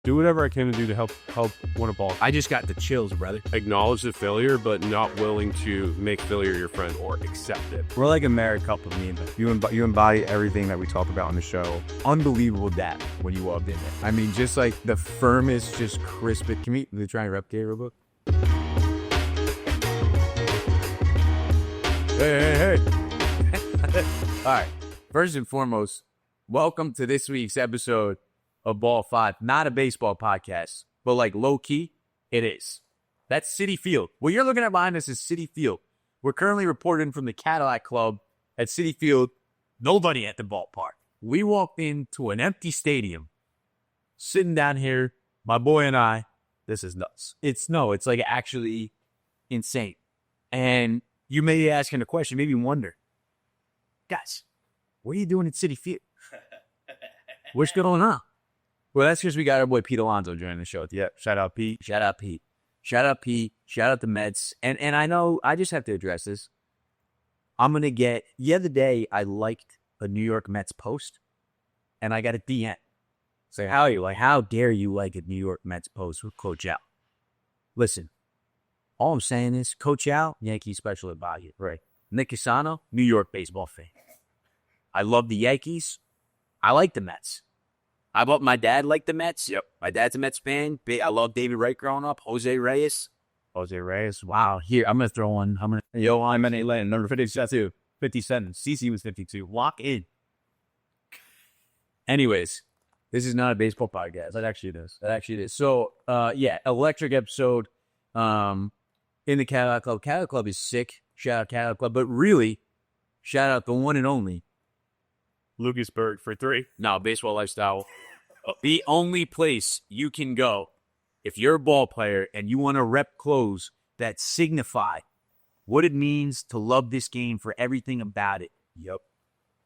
Do whatever I can to do to help win a ball. I just got the chills, brother. Acknowledge the failure, but not willing to make failure your friend or accept it. We're like a married couple, me and you embody everything that we talk about on the show. Unbelievable dad when you walked in there. I mean, just like the firmest, just crisp. Can we try and replicate real quick? Hey. All right. First and foremost, welcome to this week's episode of Ball 5. Not a baseball podcast, but like low-key, it is. That's Citi Field. What you're looking at behind us is Citi Field. We're currently reporting from the Cadillac Club at Citi Field. Nobody at the ballpark. We walked into an empty stadium. Sitting down here, my boy and I, this is nuts. It's like actually insane. And you may be asking a question, maybe wonder, guys, what are you doing at Citi Field? What's going on? Well, that's because we got our boy Pete Alonso joining the show. Yeah, shout out Pete. Shout out Pete. Shout out Pete. Shout out the Mets. And I know I just have to address this. The other day I liked a New York Mets post, and I got a DM. Say, how dare you like a New York Mets post with Coach Al? Listen, all I'm saying is Coach Al, Yankee special advisor. Right. Nick Casano, New York baseball fan. I love the Yankees. I like the Mets. My dad liked the Mets. Yep. My dad's a Mets fan. I love David Wright growing up. Jose Reyes. Wow. Here, I'm going to throw one. I'm in Atlanta, number 52. 57. Citi was 52. Lock in. Anyways, this is not a baseball podcast. That actually it is. So, electric episode in the Cadillac Club. Cadillac Club is sick. Shout out Cadillac Club. But really, shout out the one and only Lucas Berg for 3. No, baseball lifestyle. The only place you can go if you're a ball player and you want to rep clothes that signify what it means to love this game for everything about it. Yep.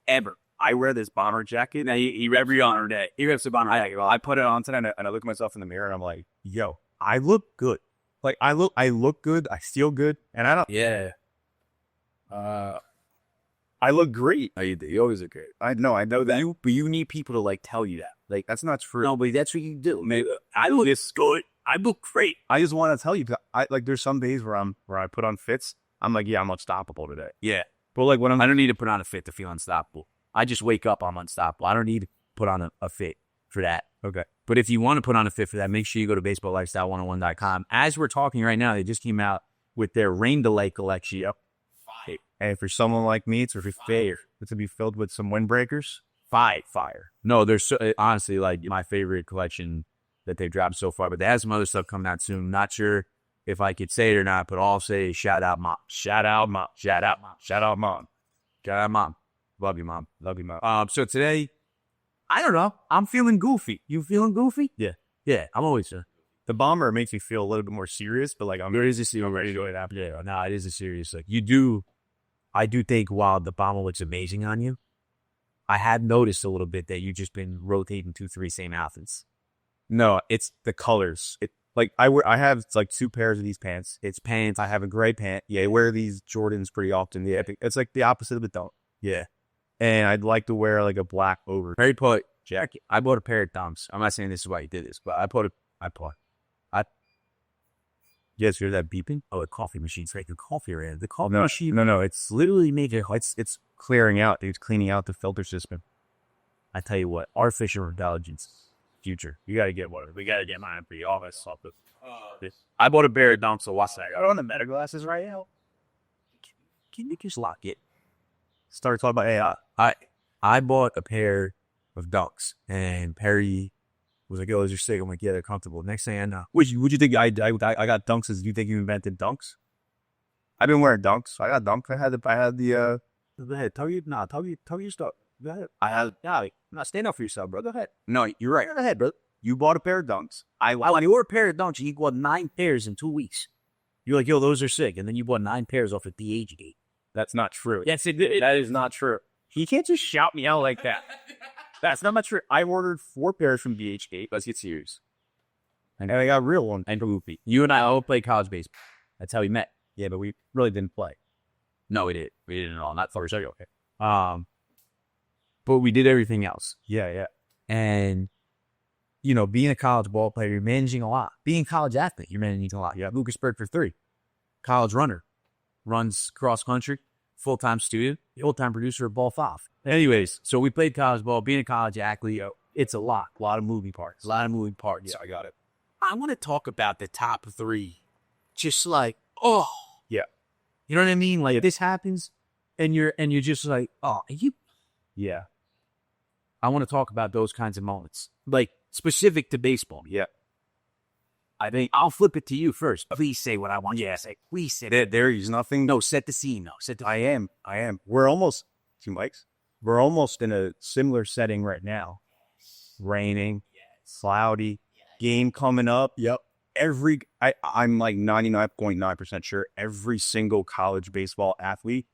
Ever. I wear this bomber jacket. Now, every honor day. He reps the bomber jacket. Well, I put it on today and I look at myself in the mirror and I'm like, yo, I look good. Like, I look good. I feel good. And I don't. Yeah. I look great. Oh, you always look great. I know that. But you need people to, tell you that. That's not true. No, but that's what you do. Maybe, I look good. I look great. I just want to tell you, there's some days where I put on fits. I'm like, yeah, I'm unstoppable today. Yeah. But when I don't need to put on a fit to feel unstoppable. I just wake up, I'm unstoppable. I don't need to put on a fit for that. Okay. But if you want to put on a fit for that, make sure you go to baseballlifestyle101.com. As we're talking right now, they just came out with their Rain Delay collection. Yep. And for someone like me, it's fair. It's to be filled with some windbreakers. Fire. No, there's honestly my favorite collection that they've dropped so far. But they have some other stuff coming out soon. Not sure if I could say it or not, but I'll say shout out mom. Shout out mom. Love you, mom. So today, I don't know. I'm feeling goofy. You feeling goofy? Yeah. I'm always the bomber makes me feel a little bit more serious, but I'm ready to go it happen. Yeah, no, it is a serious I do think while the bomber looks amazing on you, I have noticed a little bit that you've just been rotating 2-3 same outfits. No, it's the colors. I have 2 pairs of these pants. It's pants. I have a gray pant. Yeah, I wear these Jordans pretty often. Yeah, it's the opposite of a don't. Yeah. And I'd like to wear a black over jacket. I bought a pair of Dunks. I'm not saying this is why you did this, but you guys hear that beeping? Oh, the coffee machine's making coffee around. The coffee machine. No, it's literally making it's clearing out. It's cleaning out the filter system. I tell you what, artificial intelligence, future. You got to get one. We got to get mine for you. All this stuff. I bought a pair of Dunks, so what's that? I got on the meta glasses right now. Can you just lock it? Start talking about AI. I bought a pair of Dunks, and Perry was like, "Yo, those are sick." I'm like, "Yeah, they're comfortable." Next thing I know, would you think I got Dunks? As you think you invented Dunks? I've been wearing Dunks. I got Dunks. I had the. Go ahead. Tell your stuff. Go ahead. Stand up for yourself, bro. Go ahead. No, you're right. Go ahead, bro. You bought a pair of Dunks. When you ordered a pair of Dunks, you bought 9 pairs in 2 weeks. You're like, "Yo, those are sick," and then you bought 9 pairs off at the age gate. That's not true. Yes, that is not true. You can't just shout me out like that. That's not true. I ordered 4 pairs from BHK. Let's get serious. And I got real ones. And goofy. You and I all played college baseball. That's how we met. Yeah, but we really didn't play. No, we did. We didn't at all. Not first. Okay. But we did everything else. Yeah. And being a college ball player, you're managing a lot. Being a college athlete, you're managing a lot. You have Lucas Berg for 3. College runner, runs cross country, full-time student, full-time producer of Ball 5. Anyways, so we played college ball. Being a college athlete, it's a lot of moving parts. Yeah, I got it. I want to talk about the top 3. Just like, Yeah. you know what I mean? Like this happens and you're just like, Yeah. I want to talk about those kinds of moments, like specific to baseball. Yeah. I think I'll flip it to you first. Please say what I want you to say. Please say. There is nothing. No, set the scene. I am. We're almost 2 mics. We're almost in a similar setting right now. Raining, cloudy, game coming up. Yep. I'm like 99.9% sure every single college baseball athlete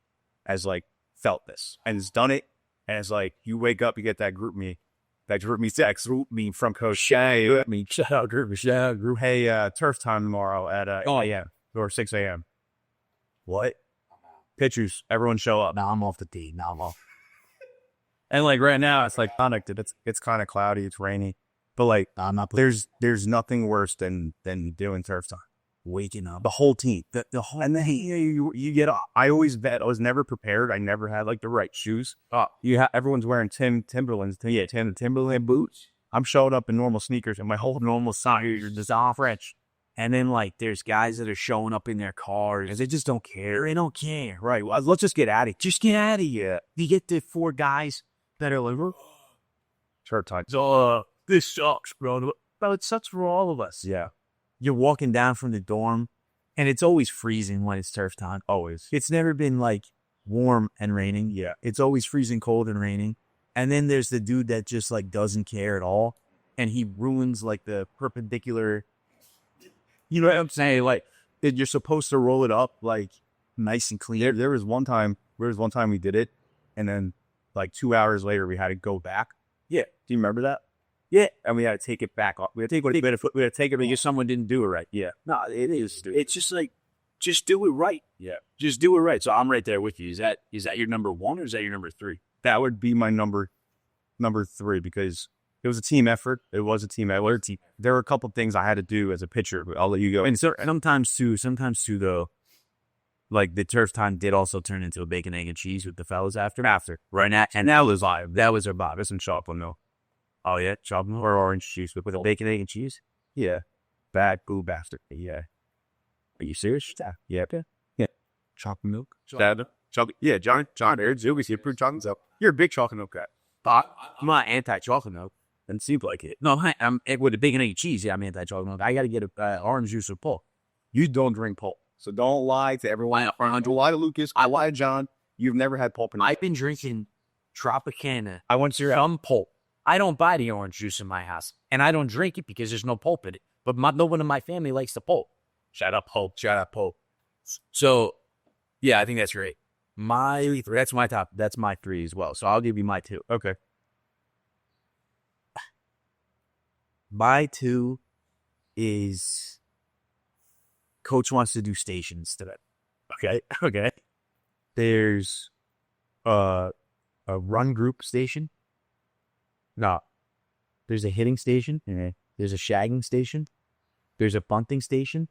has like felt this and has done it. And it's like, you wake up, you get that group me text from Coach Shay. Shout out group. Hey, turf time tomorrow at 8 a.m. or 6 a.m. What? Pitchers, everyone show up. Now I'm off the tee. Now I'm off. And like right now, it's like it's kind of cloudy, it's rainy, but like I'm not. There's nothing worse than doing turf time. Waking up the whole team, the whole, and then you get. I always bet I was never prepared. I never had like the right shoes. Everyone's wearing Timberland boots. I'm showing up in normal sneakers and my whole normal socks are just all French. And then like there's guys that are showing up in their cars. They just don't care. They don't care. Right. Well, let's just get at it. Just get out of here. You get the 4 guys that are like, turf time. So this sucks, bro. But it sucks for all of us. Yeah. You're walking down from the dorm, and it's always freezing when it's turf time. Always. It's never been like warm and raining. Yeah. It's always freezing cold and raining. And then there's the dude that just like doesn't care at all, and he ruins like the perpendicular. You know what I'm saying? Like you're supposed to roll it up like nice and clean. There was one time we did it, and then like 2 hours later we had to go back. Yeah. Do you remember that? Yeah. And we had to take it back off. We had to take it because someone didn't do it right. Yeah. No, it is. It's just like, just do it right. Yeah. Just do it right. So I'm right there with you. Is that your number 1 or is that your number 3? That would be my number 3 because it was a team effort. It was a team effort. There were a couple things I had to do as a pitcher, but I'll let you go. And so sometimes too though, like the turf time did also turn into a bacon, egg, and cheese with the fellas after. Right now, and that was live. That was our vibe. It's in chocolate milk. Oh yeah, chocolate milk or orange juice with a bacon, egg, and cheese. Yeah, bad boo bastard. Yeah. Are you serious? Yeah. Chocolate milk. Chocolate. Yeah, John. There's Zoogies. You prove chocolate milk. You're a big chocolate milk guy. I'm not anti-chocolate milk. Doesn't seem like it. No, I'm with the bacon, egg, and cheese. Yeah, I'm anti-chocolate milk. I got to get a orange juice or pulp. You don't drink pulp, so don't lie to everyone. Don't lie to Lucas. I lie to John. You've never had pulp in. I've been drinking Tropicana. I want your pulp. I don't buy the orange juice in my house, and I don't drink it because there's no pulp in it. But no one in my family likes the pulp. Shut up, pulp. So, yeah, I think that's great. That's my top. That's my 3 as well. So I'll give you my 2. Okay. My 2 is coach wants to do stations today. Okay. There's a run group station. No. There's a hitting station. Mm-hmm. There's a shagging station. There's a bunting station.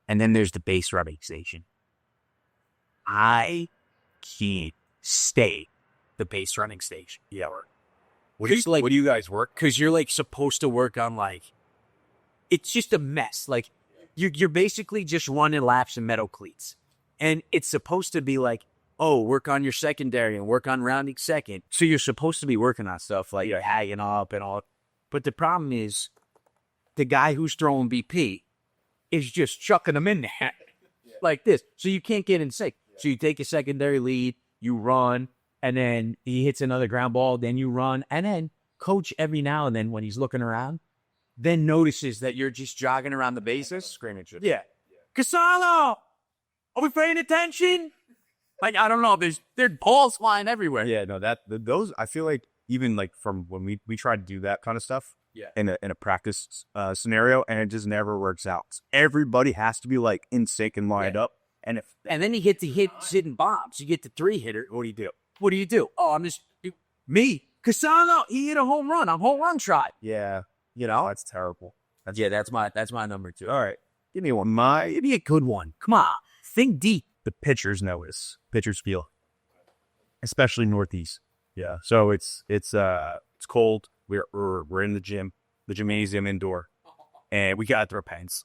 And then there's the base running station. I can't stay the base running station. Yeah. What do you guys work? Because you're like supposed to work on like, it's just a mess. Like you're basically just running laps in metal cleats. And it's supposed to be like, oh, work on your secondary and work on rounding second. So you're supposed to be working on stuff like you're hanging up and all. But the problem is the guy who's throwing BP is just chucking them in there like this. So you can't get in sync. So you take a secondary lead, you run, and then he hits another ground ball, then you run. And then coach every now and then when he's looking around, then notices that you're just jogging around the bases. Screaming shit. Yeah. Casalo, are we paying attention? Like, I don't know. There's balls flying everywhere. Yeah, no, those, I feel like even like from when we try to do that kind of stuff in a practice scenario, and it just never works out. Everybody has to be like in sync and lined up. And then he hits hitting bombs. You get the 3-hitter. What do you do? Oh, Casano, he hit a home run on home run trot. Yeah. You know? That's terrible. That's my number 2. All right. Give me one. Give me a good one. Come on. Think deep. The pitchers know this. Pitchers feel. Especially Northeast. Yeah. So it's cold. We're in the gym, the gymnasium indoor, and we got to throw pens.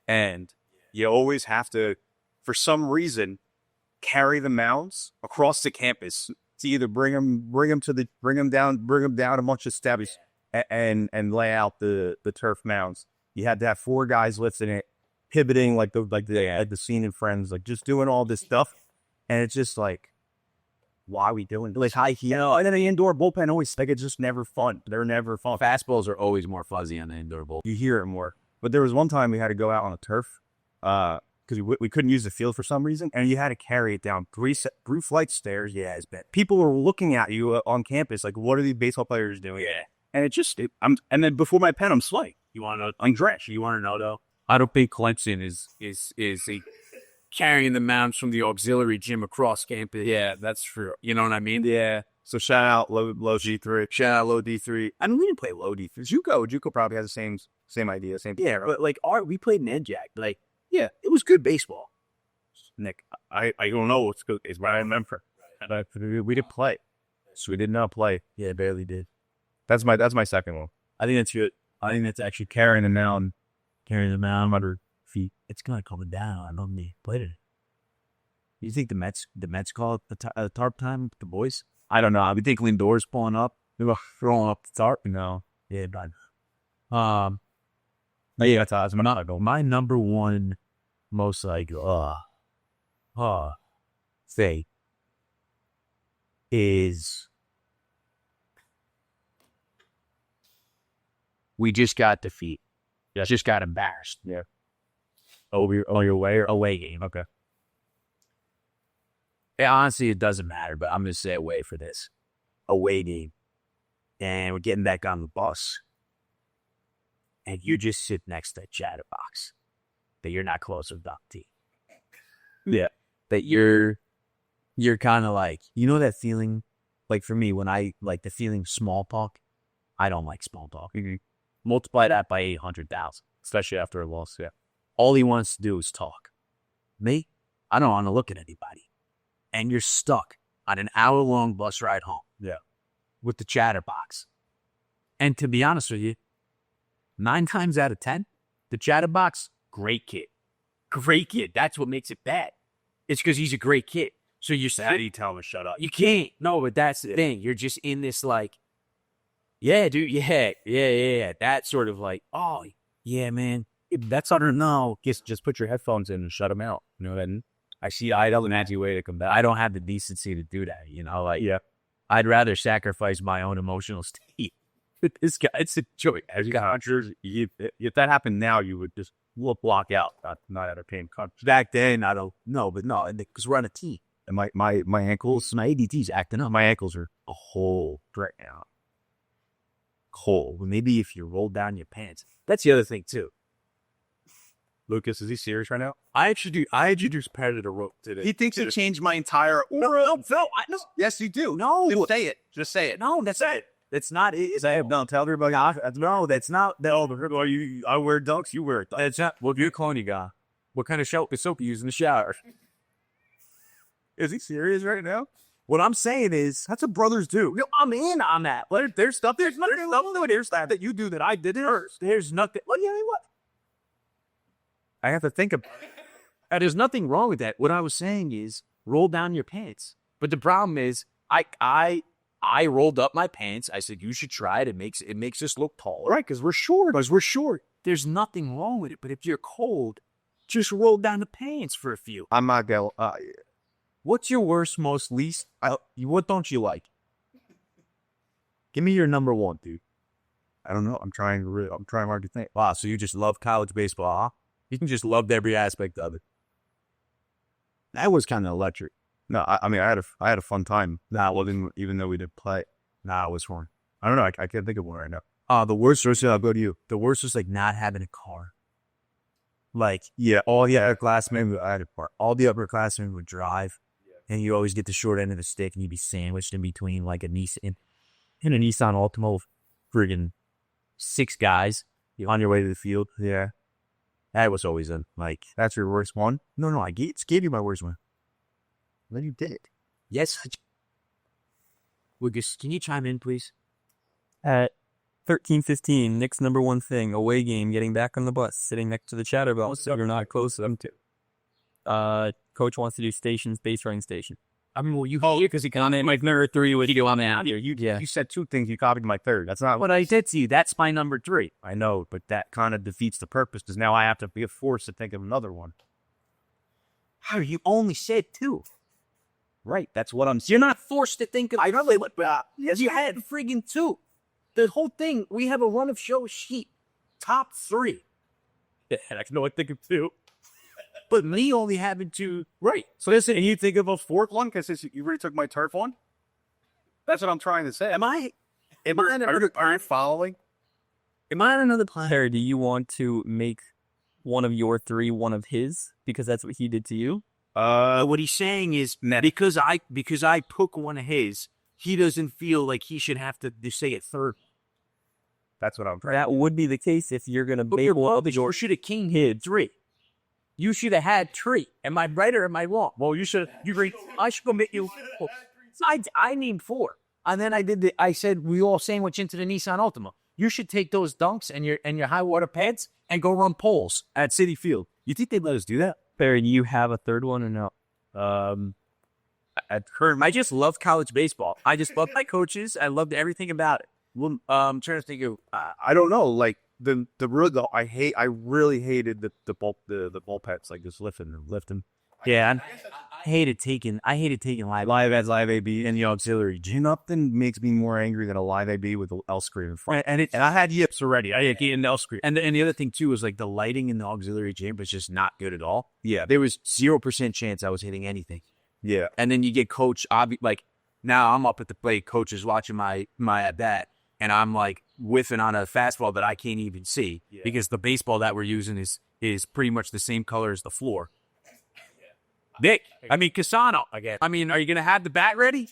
And you always have to, for some reason, carry the mounds across the campus to either bring them down a bunch of steps and lay out the turf mounds. You had to have 4 guys lifting it, pivoting like the scene in Friends, like just doing all this stuff, and it's just like, why are we doing this? Like high heel. And then the indoor bullpen always, like, it's just never fun. They're never fun. Fastballs are always more fuzzy on the indoor bull. You hear it more. But there was one time we had to go out on the turf because we couldn't use the field for some reason, and you had to carry it down 3 flight stairs. Yeah, it's bad. People were looking at you on campus like, what are these baseball players doing? Yeah. And and then before my pen, I'm slight. You want to know? I'm drenched. You want to know, though? I don't think Clemson is carrying the mounds from the auxiliary gym across campus. Yeah, that's true. You know what I mean? Yeah. So shout out low G3. Shout out low D3. I mean, we didn't play low D3. JUCO probably has the same idea. Yeah, but like we played in NJAC. Like, yeah, it was good baseball. Nick, I don't know what's good. It's what I remember. And we didn't play. So we did not play. Yeah, barely did. That's my second one. I think that's good. I think that's actually carrying the mound under feet. It's kind of coming down. I don't need played it. You think the Mets call it the tarp time with the boys? I don't know. I think Lindor's pulling up. They're throwing up the tarp. No. Yeah, but that's my number one most like thing is we just got defeated. Yeah. Just got embarrassed. Yeah. Your way or away game. Okay. Yeah, honestly, it doesn't matter, but I'm going to say away for this. Away game. And we're getting back on the bus. And you just sit next to a chatterbox that you're not close with T. Yeah. That you're kind of like, you know that feeling? Like for me, when I like the feeling small talk, I don't like small talk. Mm-hmm. Multiply that by 800,000. Especially after a loss, yeah. All he wants to do is talk. Me, I don't want to look at anybody. And you're stuck on an hour-long bus ride home. Yeah. With the chatterbox. And to be honest with you, 9 times out of 10, the chatterbox, great kid. Great kid. That's what makes it bad. It's because he's a great kid. So you're How do you tell him to shut up? You can't. No, but that's the thing. You're just in this like, yeah, dude, yeah. That sort of like, oh, yeah, man. That's under no. Just put your headphones in and shut them out. You know that? I don't have way to come back. I don't have the decency to do that. You know, like, yeah. I'd rather sacrifice my own emotional state. This guy, it's a joke. As you got if that happened now, you would just block out, not entertain. Back then, I don't know, but no, because we're on a team. And my ankles, my ADT's acting up. My ankles are a hole right now. Hole. Maybe if you roll down your pants. That's the other thing too. Lucas, is he serious right now? I introduced Predator rope today. He thinks it changed my entire aura. No. Yes, you do. No. Just say it. Just say it. No, that's it. That's not it. No, tell everybody. No, that's not. I wear dunks. You wear dunks. That's not. Well, you're a clone guy. What kind of soap you use in the shower? Is he serious right now? What I'm saying is, that's what brothers do. No, I'm in on that. There's stuff that you do that I didn't. There's nothing. Well, you know what? I have to think about it. And there's nothing wrong with that. What I was saying is, roll down your pants. But the problem is, I rolled up my pants. I said, you should try it. It makes us look taller. Right, because we're short. There's nothing wrong with it. But if you're cold, just roll down the pants for a few. I'm not going What's your worst, most least? What don't you like? Give me your number one, dude. I don't know. I'm trying hard to think. Wow, so you just love college baseball, huh? You can just love every aspect of it. That was kind of electric. No, I mean, I had a fun time. Even though we didn't play. Nah, it was fun. I don't know. I can't think of one right now. The worst was, I'll go to you. The worst was like not having a car. Like, all the upperclassmen, I had a car. All the upperclassmen would drive, and you always get the short end of the stick, and you'd be sandwiched in between like a Nissan. in a Nissan Altima with friggin' 6 guys on your way to the field. Yeah. That was always like, That's your worst one? no, I gave you my worst one. Then you did. Yes. Lucas, can you chime in, please? At 13:15, Nick's number one thing, away game, getting back on the bus, sitting next to the chatterbell, so you're not close to them too. Coach wants to do stations, base running station. I mean, well, you here because he commented my number 3 was you on the out here. You said 2 things. You copied my third. That's not What I did to you, that's my number 3. I know, but that kind of defeats the purpose because now I have to be forced to think of another one. How you only said 2? Right. That's what I'm saying. You're not forced to think of. I really what? Yes, you had friggin' 2. The whole thing. We have a run of show sheet. Top 3. Yeah, I can only think of 2. But me only having 2. Right. So listen, and you think of a 4th one because you already took my turf one? That's what I'm trying to say. Am I on Are you following? Am I on another planet? Harry, do you want to make one of your 3 one of his? Because that's what he did to you? What he's saying is because I took one of his, he doesn't feel like he should have to say it third. That's what I'm trying. That would be the case if you're going to make one of You your should have king hid 3. You should have had 3. Am I right or am I wrong? Well, you should. I should commit you. I named 4, and then I said we all sandwich into the Nissan Altima. You should take those dunks and your high water pads and go run poles at Citi Field. You think they'd let us do that? Barry, do you have a third one or no? I just love college baseball. I just love my coaches. I loved everything about it. Well, I'm trying to think of. I don't know. Like I really hated the bullpens, like just lifting. Yeah, I hated taking Live ads, live AB, and the auxiliary. Nothing makes me more angry than a live AB with the L screen in front. and I had yips already. I had getting L screen. And the other thing too was like the lighting in the auxiliary chamber is just not good at all. Yeah, There was 0% chance I was hitting anything. yeah. And then you get coach like now I'm up at the plate, coach is watching my at bat, and I'm like whiffing on a fastball that I can't even see because the baseball that we're using is pretty much the same color as the floor. Nick, I mean Casano again. I mean, are you gonna have the bat ready?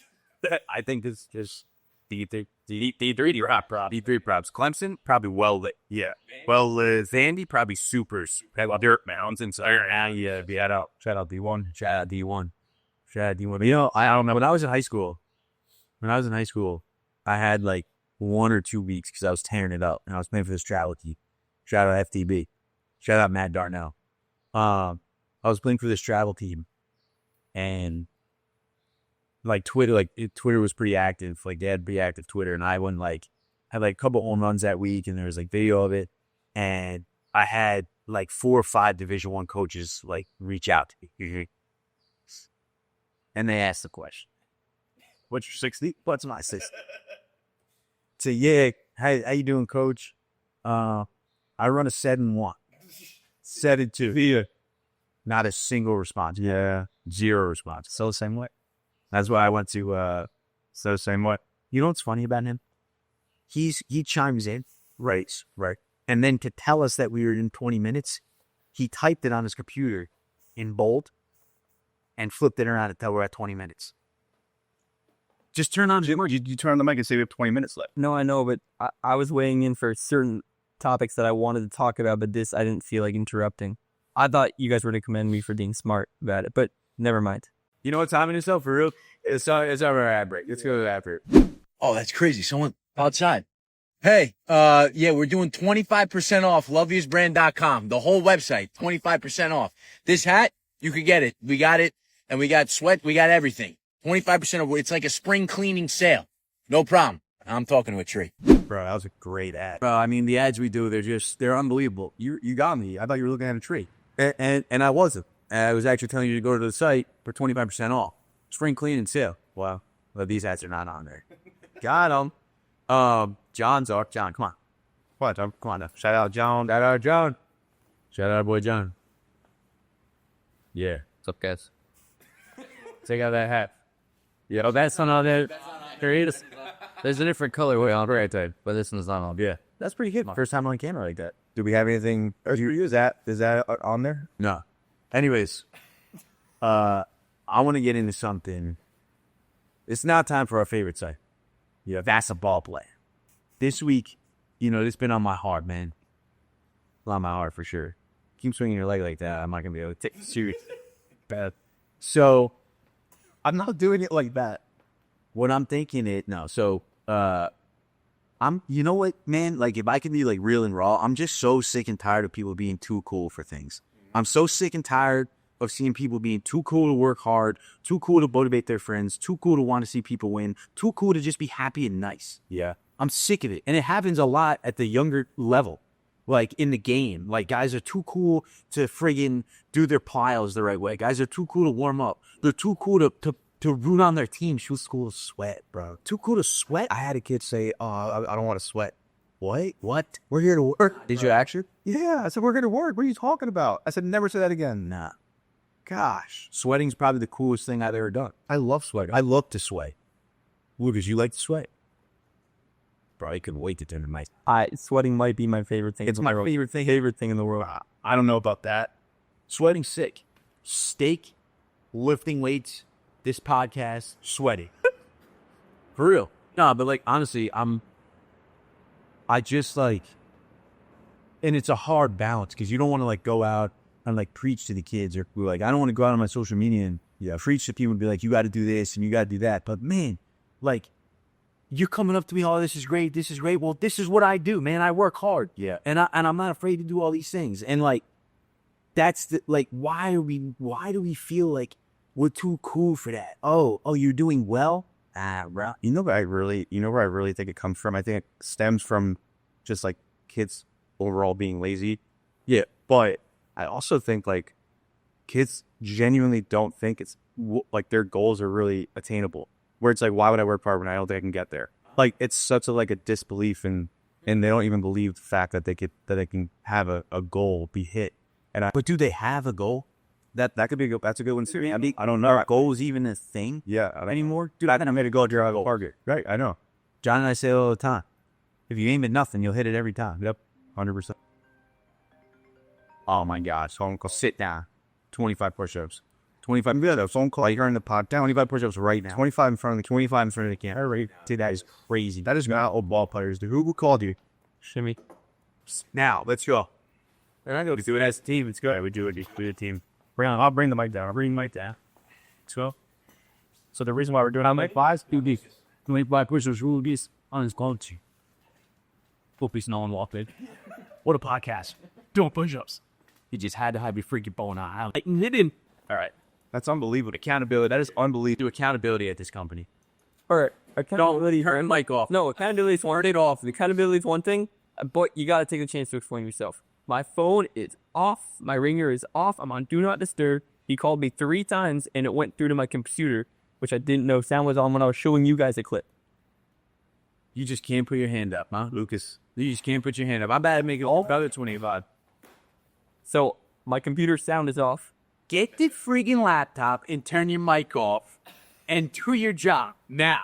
I think this just D3 props. Clemson probably well lit. yeah. Well, Zandy probably supers. Dirt mounds and stuff. Yeah, shout out D1. Shout out D1. But, you know, I don't know. When I was in high school, I had like 1 or 2 weeks because I was tearing it up and I was playing for this travel team. Shout out FTB. Shout out Matt Darnell. I was playing for this travel team, and like Twitter was pretty active. Like they had pretty active Twitter, and I had like a couple home runs that week, and there was like video of it, and I had like 4 or 5 Division I coaches like reach out to me, and they asked the question, What's your 60? "What's my system?" So yeah, how you doing, coach? I run a 7-1, 7-2. Yeah. Not a single response. Yeah. 0 response. So the same way. That's why I went to. So same way. You know what's funny about him? He chimes in, Right. and then to tell us that we were in 20 minutes, he typed it on his computer in bold, and flipped it around until we're at 20 minutes. Just turn on. You turn on the mic and say we have 20 minutes left. No, I know, but I was weighing in for certain topics that I wanted to talk about, but this I didn't feel like interrupting. I thought you guys were to commend me for being smart about it, but never mind. You know what time it is, though, for real? It's our ad break. Let's go to the ad break. Oh, that's crazy. Someone outside. Hey, yeah, we're doing 25% off loveyousbrand.com. The whole website, 25% off. This hat, you could get it. We got it. And we got sweat. We got everything. 25% off. It's like a spring cleaning sale. No problem. I'm talking to a tree. Bro, that was a great ad. Bro, I mean, the ads we do, they're unbelievable. You got me. I thought you were looking at a tree. And I wasn't. I was actually telling you to go to the site for 25% off. Spring cleaning sale. Wow. Well, these ads are not on there. Got them. John's are. John, come on. What, Tom? Come on now. Shout out, John. Shout out, John. Shout out, boy, John. Yeah. What's up, guys? Take out that hat. Yeah. Oh, that's not on there. There is. There's a different colorway on right there, but this one's not on. Yeah. That's pretty good. First time on camera like that. Do we have anything? Is that on there? No. Anyways, I want to get into something. It's now time for our favorite site. Yeah, that's a ball player. This week, you know, it's been on my heart, man. On my heart for sure. Keep swinging your leg like that. I'm not gonna be able to take it serious. Bad. So I'm not doing it like that. what I'm thinking is you know what, man? Like, if I can be like real and raw, I'm just so sick and tired of people being too cool for things. I'm so sick and tired of seeing people being too cool to work hard, too cool to motivate their friends, too cool to want to see people win, too cool to just be happy and nice. Yeah. I'm sick of it. And it happens a lot at the younger level, like in the game. Like, guys are too cool to friggin' do their plyos the right way. Guys are too cool to warm up. They're too cool to root on their team. Too cool to sweat, bro. Too cool to sweat? I had a kid say, I don't want to sweat. What? What? We're here to work. Did you actually? Yeah. I said, we're going to work. What are you talking about? I said, never say that again. Nah. Gosh. Sweating's probably the coolest thing I've ever done. I love sweating. I love to sweat. Lucas, you like to sweat? Bro, I couldn't wait to turn to my... Sweating might be my favorite thing. It's my favorite thing. Favorite thing in the world. I don't know about that. Sweating's sick. Steak, lifting weights, this podcast, sweaty. For real. No, but like, honestly, I just like, and it's a hard balance because you don't want to like go out and like preach to the kids, or like, I don't want to go out on my social media and preach to people and be like, you got to do this and you got to do that. But man, like, you're coming up to me, oh, this is great. This is great. Well, this is what I do, man. I work hard. Yeah. And I'm not afraid to do all these things. And like, that's the, like, why do we feel like we're too cool for that? Oh, you're doing well? Bro. You know where I really think it comes from? I think it stems from just like kids overall being lazy. Yeah. But I also think like kids genuinely don't think it's like their goals are really attainable. Where it's like, why would I work hard when I don't think I can get there? Like, it's such a like a disbelief and they don't even believe the fact that they can have a goal be hit. But do they have a goal? That could be that's a good one too. I mean, I don't know. Are goals even a thing? Yeah. Anymore? Dude, I made a goal to a target. Right. I know. John and I say it all the time. If you aim at nothing, you'll hit it every time. Yep. 100%. Oh my gosh. Phone call. Sit down. 25 push-ups. 25. Yeah, the phone call. Like, you're in the pod. 25 push-ups right now. 25 in front of the 25 in front of the camera. Right. Dude, that is crazy. That is not what ball players do. Who called you? Shimmy. Now, let's go. And I go Let's do it as a team. It's good. We do it. We do a team. I'll bring the mic down. I'll bring the mic down. Let's go. So the reason why we're doing how many fives? 25 push-ups rule is on his culture. Hope he's no one walked in. What a podcast. Doing push-ups. You just had to have your freaking bone out. I didn't. All right. That's unbelievable. Accountability. That is unbelievable. Do accountability at this company. All right. Accountability. Turn mic off. No, accountability is one. Turn it off. Accountability is one thing, but you got to take a chance to explain yourself. My phone is off. My ringer is off. I'm on Do Not Disturb. He called me 3 times, and it went through to my computer, which I didn't know sound was on when I was showing you guys a clip. You just can't put your hand up, huh, Lucas? You just can't put your hand up. I'm bad at making all about 25. So my computer sound is off. Get the freaking laptop and turn your mic off and do your job now.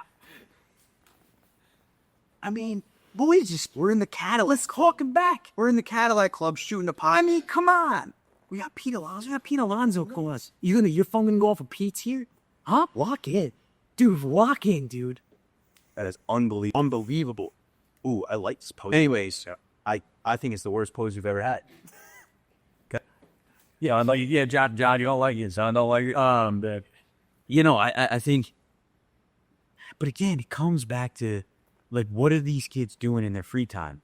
I mean, boys, we're in the Cadillac. Let's call him back. We're in the Cadillac Club shooting a pot. I mean, come on. We got Pete Alonso. We got Pete Alonso calling us. Your phone gonna go off for Pete's here? Huh? Lock in. Dude, lock in, dude. That is unbelievable. Ooh, I like this pose. Anyways, I think it's the worst pose we've ever had. Yeah, I'm like, yeah, John, you don't like it, son. I don't like it. But You know, I think, but again, it comes back to, like, what are these kids doing in their free time?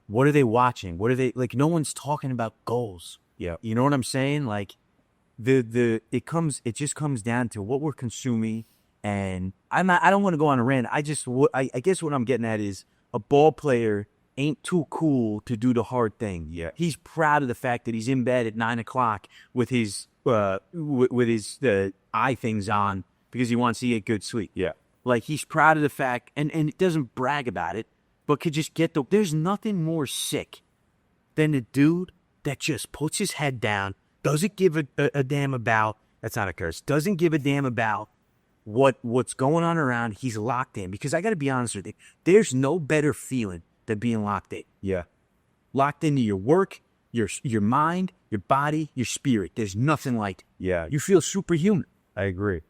What are they watching? What are they, like, no one's talking about goals. Yeah. You know what I'm saying? Like, it just comes down to what we're consuming. And I don't want to go on a rant. I guess what I'm getting at is a ball player ain't too cool to do the hard thing. Yeah. He's proud of the fact that he's in bed at 9 o'clock with his eye things on because he wants to get good sleep. Yeah. Like, he's proud of the fact, and it doesn't brag about it, but could just get there's nothing more sick than a dude that just puts his head down, doesn't give a damn about, that's not a curse, doesn't give a damn about what's going on around. He's locked in. Because I got to be honest with you, there's no better feeling than being locked in. Yeah. Locked into your work, your mind, your body, your spirit. There's nothing like it. Yeah. You feel superhuman. I agree.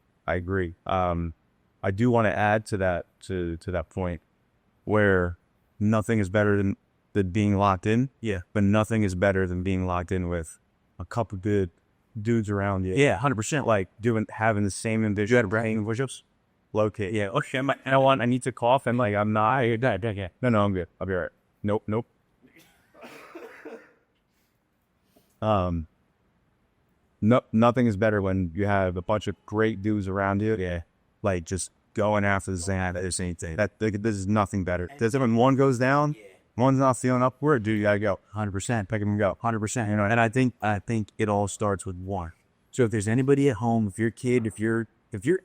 I do want to add to that to that point where nothing is better than being locked in. Yeah. But nothing is better than being locked in with a couple good dudes around you. Yeah, 100%. Like having the same ambition. You had brain push-ups? Locate. Yeah. Okay. I need to cough and like I'm not. Yeah. No, I'm good. I'll be all right. Nope. Nothing is better when you have a bunch of great dudes around you. Yeah. Like just going after the same thing. This is nothing better. When one goes down, one's not feeling upward, dude, you gotta go. 100%. Pick him and go. 100%. You know, and I think it all starts with one. So if there's anybody at home, if you're a kid, if you're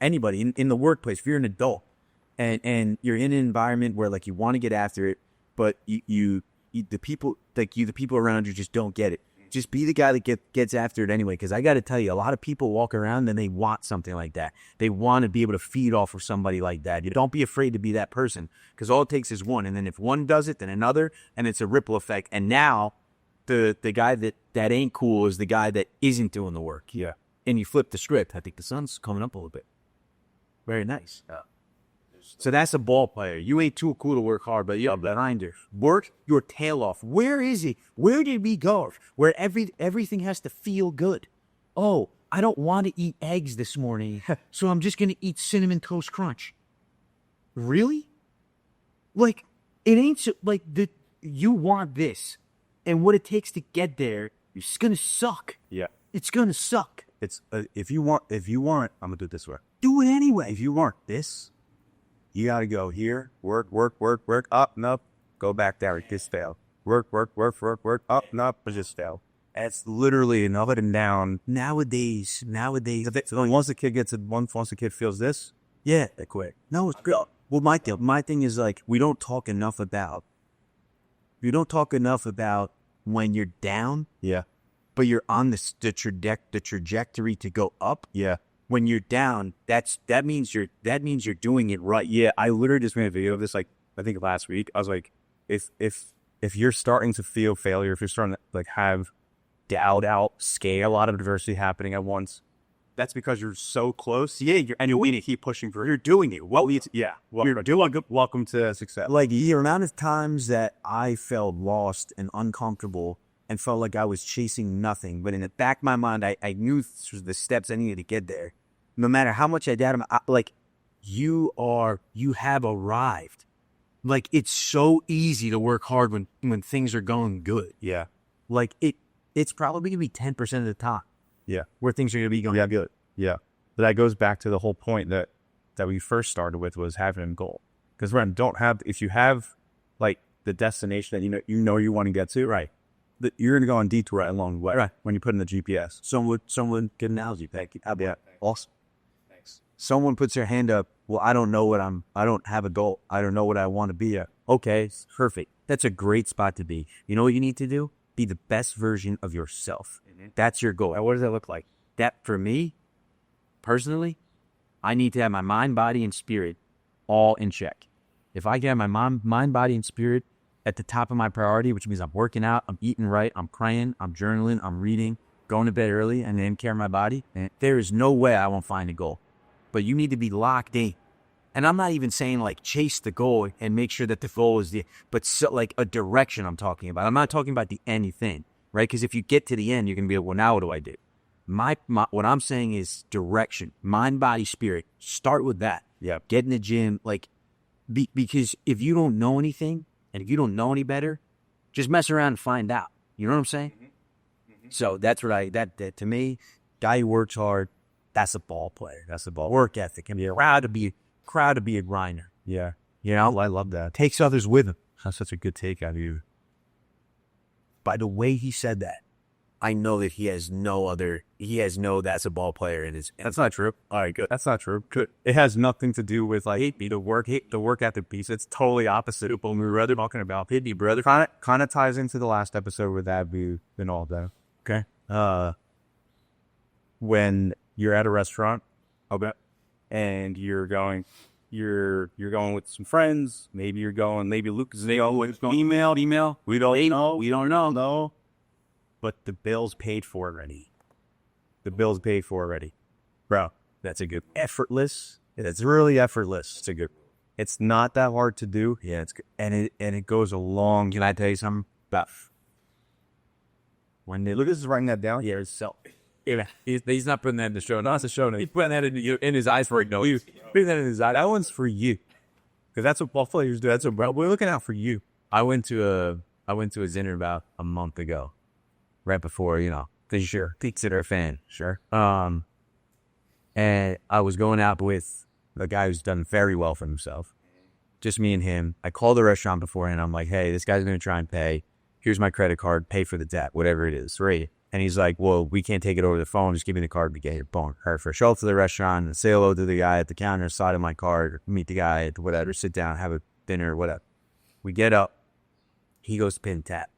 anybody in the workplace, if you're an adult, and you're in an environment where like you want to get after it, but the people around you just don't get it. Just be the guy that gets after it anyway. Because I got to tell you, a lot of people walk around and they want something like that. They want to be able to feed off of somebody like that. You don't be afraid to be that person, because all it takes is one. And then if one does it, then another, and it's a ripple effect. And now the guy that ain't cool is the guy that isn't doing the work. Yeah. And you flip the script. I think the sun's coming up a little bit. Very nice. So that's a ball player. You ain't too cool to work hard, but you're behind her. Work your tail off. Where is he? Where did we go? Where everything has to feel good. Oh, I don't want to eat eggs this morning, so I'm just going to eat Cinnamon Toast Crunch. Really? Like, it ain't so, like, you want this, and what it takes to get there is going to suck. Yeah. It's going to suck. It's if you want, I'm gonna do it this way. Do it anyway. If you want this, you gotta go here, work, up and up, go back there, just fail. Work, up and up, but just fail. It's literally an up and down. Nowadays. So once the kid feels this, Yeah. they quit. No, it's great. Well, my thing is like we don't talk enough about when you're down, Yeah. but you're on the trajectory to go up. Yeah. When you're down, that means you're doing it right. Yeah. I literally just made a video of this, like, I think last week. I was like, if you're starting to feel failure, if you're starting to like have doubt, scare, a lot of adversity happening at once, that's because you're so close. Yeah. And you need to keep pushing through. You're doing it. Welcome to success. Like the amount of times that I felt lost and uncomfortable and felt like I was chasing nothing, but in the back of my mind, I knew the steps I needed to get there. No matter how much I doubted, like you have arrived. Like it's so easy to work hard when things are going good. Yeah. Like it's probably gonna be 10% of the time. Yeah. Where things are gonna be going good. Yeah. But that goes back to the whole point that we first started with, was having a goal. Because if you have like the destination that you know you want to get to, Right. that you're going to go on detour right along the way. Right. When you put in the GPS. Someone good analogy. Thank you. Yeah. Awesome. Thanks. Someone puts their hand up. Well, I don't have a goal. I don't know what I want to be at. Okay, perfect. That's a great spot to be. You know what you need to do? Be the best version of yourself. That's your goal. Now, what does that look like? That for me, personally, I need to have my mind, body, and spirit all in check. If I get my mind, body, and spirit at the top of my priority, which means I'm working out, I'm eating right, I'm praying, I'm journaling, I'm reading, going to bed early, and then care of my body, there is no way I won't find a goal. But you need to be locked in. And I'm not even saying like chase the goal and make sure that the goal is like a direction I'm talking about. I'm not talking about the anything, right? Because if you get to the end, you're going to be like, well, now what do I do? What I'm saying is direction, mind, body, spirit. Start with that. Yeah. Get in the gym, like, because if you don't know anything and if you don't know any better, just mess around and find out. You know what I'm saying? Mm-hmm. So that's what that to me, guy who works hard, that's a ball player. That's a ball work ethic. And be proud to be a grinder. Yeah. You know, I love that. Takes others with him. That's such a good take out of you. By the way he said that, I know that he has no that's a ball player in his. That's not true. All right, good. That's not true. Good. It has nothing to do with like the work ethic piece. It's totally opposite of what we were talking about. Hit me, brother. Kind of ties into the last episode with Abu and all that. Okay. When you're at a restaurant, and you're going with some friends. Maybe Luke is going email. We don't know. No. But the bill's paid for already. Bro, that's a good effortless It's really effortless. It's a good. It's not that hard to do. Yeah, it's good. And it goes a long. Can I tell you something about when they Lucas is writing that down. Yeah, it's self. Yeah, he's not putting that in the show. No, it's the show. He's putting that in his eyes for it. No, he's putting that in his eyes. That one's for you, because that's what ball players do. That's what we're looking out for you. I went to a dinner about a month ago, right before sure, Pete's a fan, sure. And I was going out with a guy who's done very well for himself. Just me and him. I called the restaurant beforehand. I'm like, hey, this guy's going to try and pay. Here's my credit card. Pay for the debt, whatever it is, right? And he's like, well, we can't take it over the phone. Just give me the card to get your phone. Show up to the restaurant and say hello to the guy at the counter, side of my card, meet the guy at whatever, sit down, have a dinner, whatever. We get up. He goes to pin tap.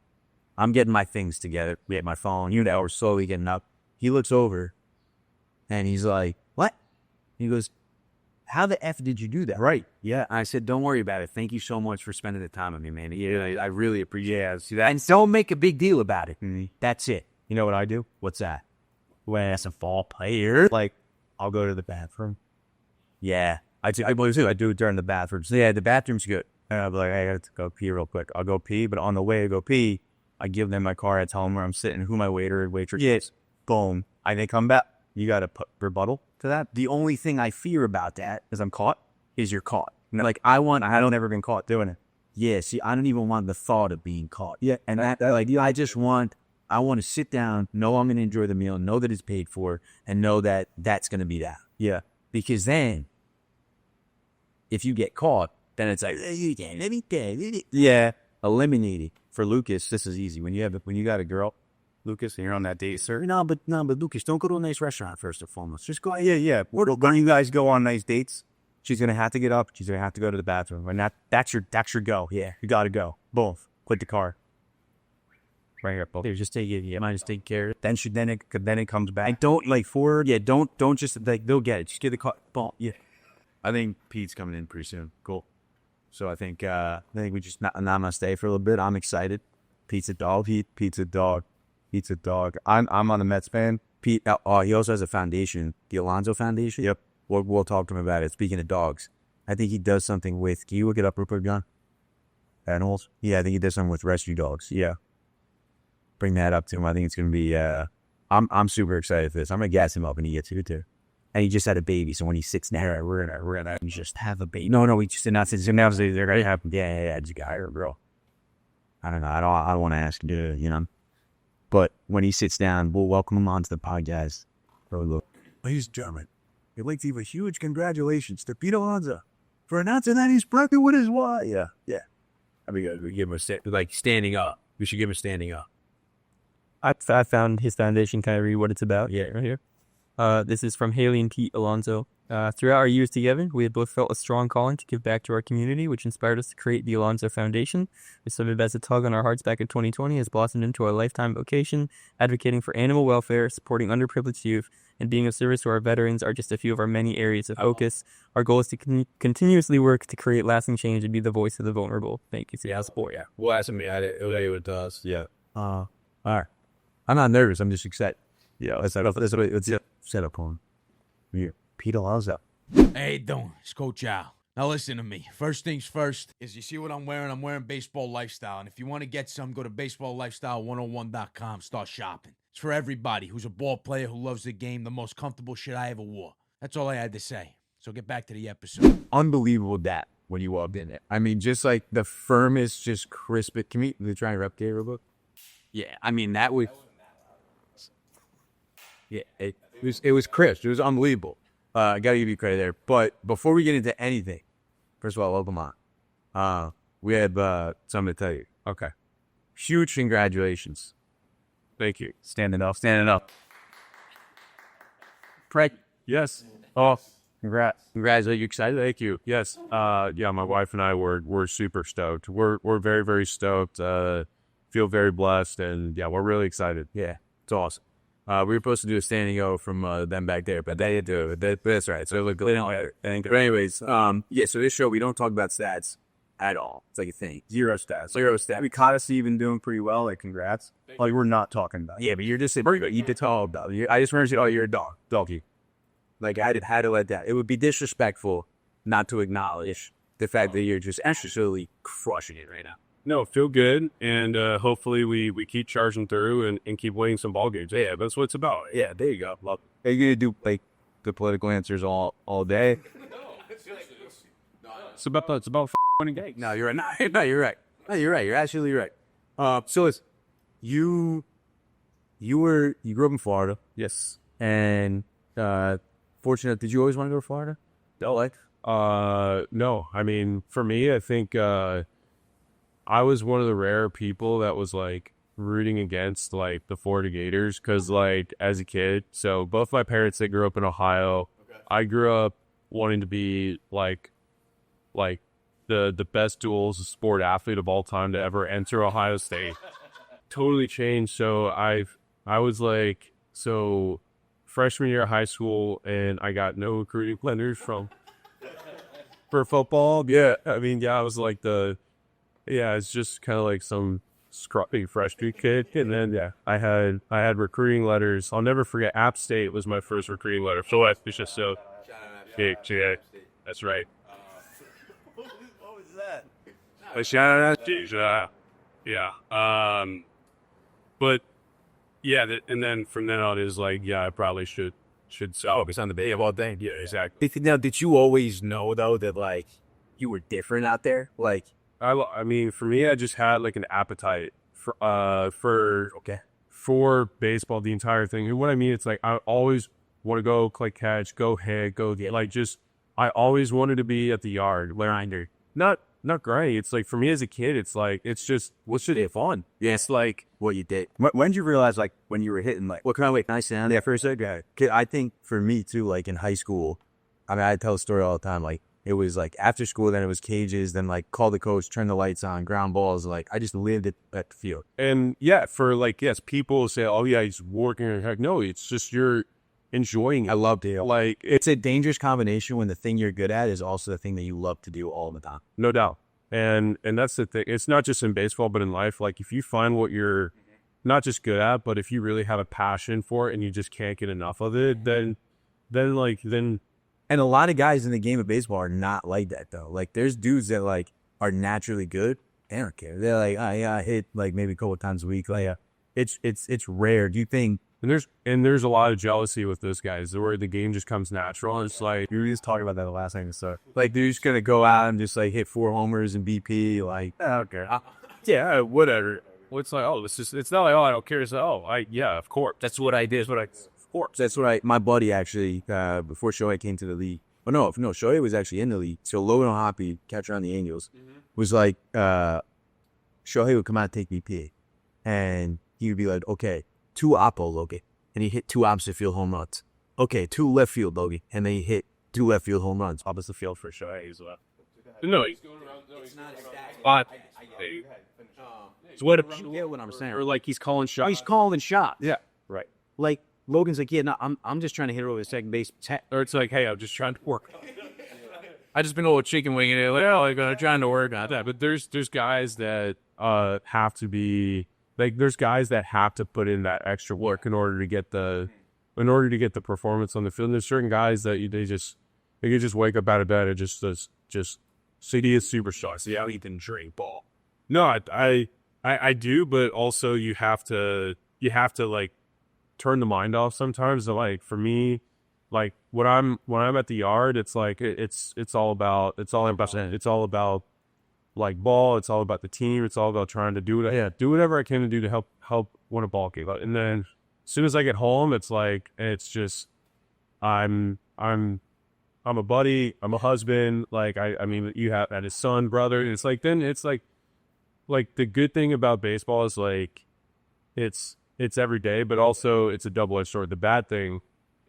I'm getting my things together. We have my phone. We're slowly getting up. He looks over and he's like, what? He goes, how the F did you do that? Right. Yeah. I said, don't worry about it. Thank you so much for spending the time with me, man. I really appreciate it. See that? And don't make a big deal about it. Mm-hmm. That's it. You know what I do? What's that? When as a ball player, like, I'll go to the bathroom. Yeah. I do it during the bathroom. So yeah, the bathroom's good. And I'll be like, hey, I got to go pee real quick. I'll go pee, but on the way to go pee, I give them my card. I tell them where I'm sitting, who my waiter or waitress is. Boom. They come back. You got to put rebuttal to that. The only thing I fear about that is I'm caught. is you're caught. No. Like, I don't ever been caught doing it. Yeah, see, I don't even want the thought of being caught. Yeah. And I want to sit down, know I'm going to enjoy the meal, know that it's paid for, and know that that's going to be that. Yeah. Because then, if you get caught, then it's like, yeah. eliminated. For Lucas, this is easy. When you got a girl, Lucas, and you're on that date, sir. No, but Lucas, don't go to a nice restaurant first and foremost. Just go. Yeah. When you guys go on nice dates, she's gonna have to get up. She's gonna have to go to the bathroom, and that's your go. Yeah, you gotta go. Boom. Quit the car. Right here, both. Here, just take it. Yeah, just take care of it. Then it comes back. And don't don't just they'll get it. Just get the car. Boom. Yeah. I think Pete's coming in pretty soon. Cool. So I think we just namaste for a little bit. I'm excited. Pete's a dog. Pete's a dog. Pete's a dog. I'm on the Mets fan. Pete. He also has a foundation, the Alonzo Foundation. Yep. We'll talk to him about it. Speaking of dogs, I think he does something with. Can you look it up real quick, John? Animals. Yeah, I think he does something with rescue dogs. Yeah. Bring that up to him. I think it's gonna be. I'm super excited for this. I'm gonna gas him up when he gets here too. And he just had a baby, so when he sits there, we're gonna just have a baby. No, we just did not sit. So now they're gonna have. Yeah, it's a guy or a girl. I don't know. I don't want to ask him. But when he sits down, we'll welcome him onto the podcast. Ladies and gentlemen, I'd like to give a huge congratulations to Pete Alonso for announcing that he's pregnant with his wife. Yeah. That'd be good. We give him standing up. We should give him standing up. I found his foundation. Can I read what it's about? Yeah, right here. This is from Haley and Pete Alonso. Throughout our years together, we have both felt a strong calling to give back to our community, which inspired us to create the Alonzo Foundation. This started as a tug on our hearts back in 2020, has blossomed into a lifetime vocation, advocating for animal welfare, supporting underprivileged youth, and being of service to our veterans are just a few of our many areas of focus. Our goal is to continuously work to create lasting change and be the voice of the vulnerable. Thank you. Yeah, support. Yeah, we'll ask him. It'll tell you what it does. Yeah. All right. I'm not nervous. I'm just excited. Yeah. Let's set up on here. Pete Alonso. How you doing? It's Coach Al. Now listen to me. First things first is you see what I'm wearing? I'm wearing Baseball Lifestyle. And if you want to get some, go to baseballlifestyle101.com. Start shopping. It's for everybody who's a ball player, who loves the game, the most comfortable shit I ever wore. That's all I had to say. So get back to the episode. Unbelievable that when you walked in there. I mean, just like the firmest, just crisp. Can we try and replicate real quick? Yeah, I mean, that was... Yeah, it was crisp. It was unbelievable. I got to give you credit there. But before we get into anything, first of all, welcome on. We have something to tell you. Okay. Huge congratulations. Thank you. Standing up. Yes. Oh, congrats. Are you excited? Thank you. Yes. Yeah, my wife and I we're super stoked. We're very, very stoked. Feel very blessed, and yeah, we're really excited. Yeah, it's awesome. We were supposed to do a standing O from them back there, but they didn't do it. But that's right. So look, but anyways, yeah. So this show we don't talk about stats at all. It's like a thing. Zero stats. I mean, caught us even doing pretty well. Like, congrats. Like, we're not talking about it. Yeah, but you're just pretty good. You did talk about it. I just remember you. Oh, you're a doggy. Like I had to let that. It would be disrespectful not to acknowledge the fact that you're just absolutely crushing it right now. No, feel good, and hopefully we keep charging through and keep winning some ball games. Yeah, that's what it's about. Yeah, there you go. Love it. Are you gonna do like the political answers all day? It's about winning games. No, you're right. No, you're right. No, you're right. You're absolutely right. So listen, you grew up in Florida, Yes. and fortunate. Did you always want to go to Florida? No, like No. I mean, for me, I think I was one of the rare people that was like rooting against like the Florida Gators because like as a kid, so both my parents, they grew up in Ohio. Okay. I grew up wanting to be like the best duels sport athlete of all time to ever enter Ohio State. Totally changed. So I was like, so freshman year of high school, and I got no recruiting letters for football. Yeah, I mean, yeah, I was like it's just kind of like some scruffy freshman kid, and then I had recruiting letters. I'll never forget. App State was my first recruiting letter. So it's just so big. Yeah, that's right. Shout out to yeah. But yeah, and then from then on is like, yeah, I probably should focus on the baseball thing. Yeah, exactly. now, did you always know though that like you were different out there? Like, I mean, for me, I just had like an appetite for baseball, the entire thing. And what I mean, it's like I always want to go like catch, go hit, go like just. I always wanted to be at the yard, grinder. Not great. It's like for me as a kid, it's like it's just what's just fun. Yeah, it's like what you did. When did you realize, like, when you were hitting, like, What kind of way? Can I sit down? yeah, first guy? I think for me too, like in high school, I mean, I tell a story all the time. Like it was like after school, then it was cages, then like call the coach, turn the lights on, ground balls. Like I just lived at the field. And yeah, for like yes, people say, oh yeah, he's working. Heck, no, it's just you're enjoying it. I loved it. Like It's a dangerous combination when the thing you're good at is also the thing that you love to do all the time. no doubt. And that's the thing. It's not just in baseball, but in life. Like if you find what you're not just good at, but if you really have a passion for it and you just can't get enough of it, then And a lot of guys in the game of baseball are not like that though. Like there's dudes that like are naturally good. They don't care. They're like, oh yeah, I hit like maybe a couple of times a week. Like it's rare. Do you think? and there's a lot of jealousy with those guys where the game just comes natural. And it's like We were just talking about that the last time. So like they're just gonna go out and just like hit 4 homers in BP. Like I don't care. yeah, whatever. It's like it's not like I don't care. It's like of course. That's what I did. Of course. That's what my buddy actually, before Shohei came to the league. Oh, no, Shohei was actually in the league. So Logan Hoppy, catcher on the Angels, was like, Shohei would come out and take BP. And he would be like, okay, 2 oppo, Logan. And he hit 2 opposite field home runs. Okay, 2 left field, Logan. And then he hit 2 left field home runs. Opposite field for Shohei as well. No, he's going around. But So what? You get what I'm saying? or like he's calling shots. He's calling shots. Yeah, right. Like Logan's like, yeah, no, I'm just trying to hit her over the second base. Or it's like, hey, I'm just trying to work. I just been a little chicken winging it. Like, oh, I'm trying to work on that. But there's guys that have to be like there's guys that have to put in that extra work in order to get the performance on the field. And there's certain guys that they can just wake up out of bed and just Citi is superstar. See, I eat and drink ball. No, I do, but also you have to like turn the mind off sometimes. So like for me, like when I'm at the yard, it's like it's all about like ball. It's all about the team. It's all about trying to do whatever I can to do to help win a ball game. And then as soon as I get home, it's like it's just I'm a buddy. I'm a husband. Like I mean, you have and his son, brother. And it's like then it's like the good thing about baseball is like it's every day, but also it's a double-edged sword. The bad thing,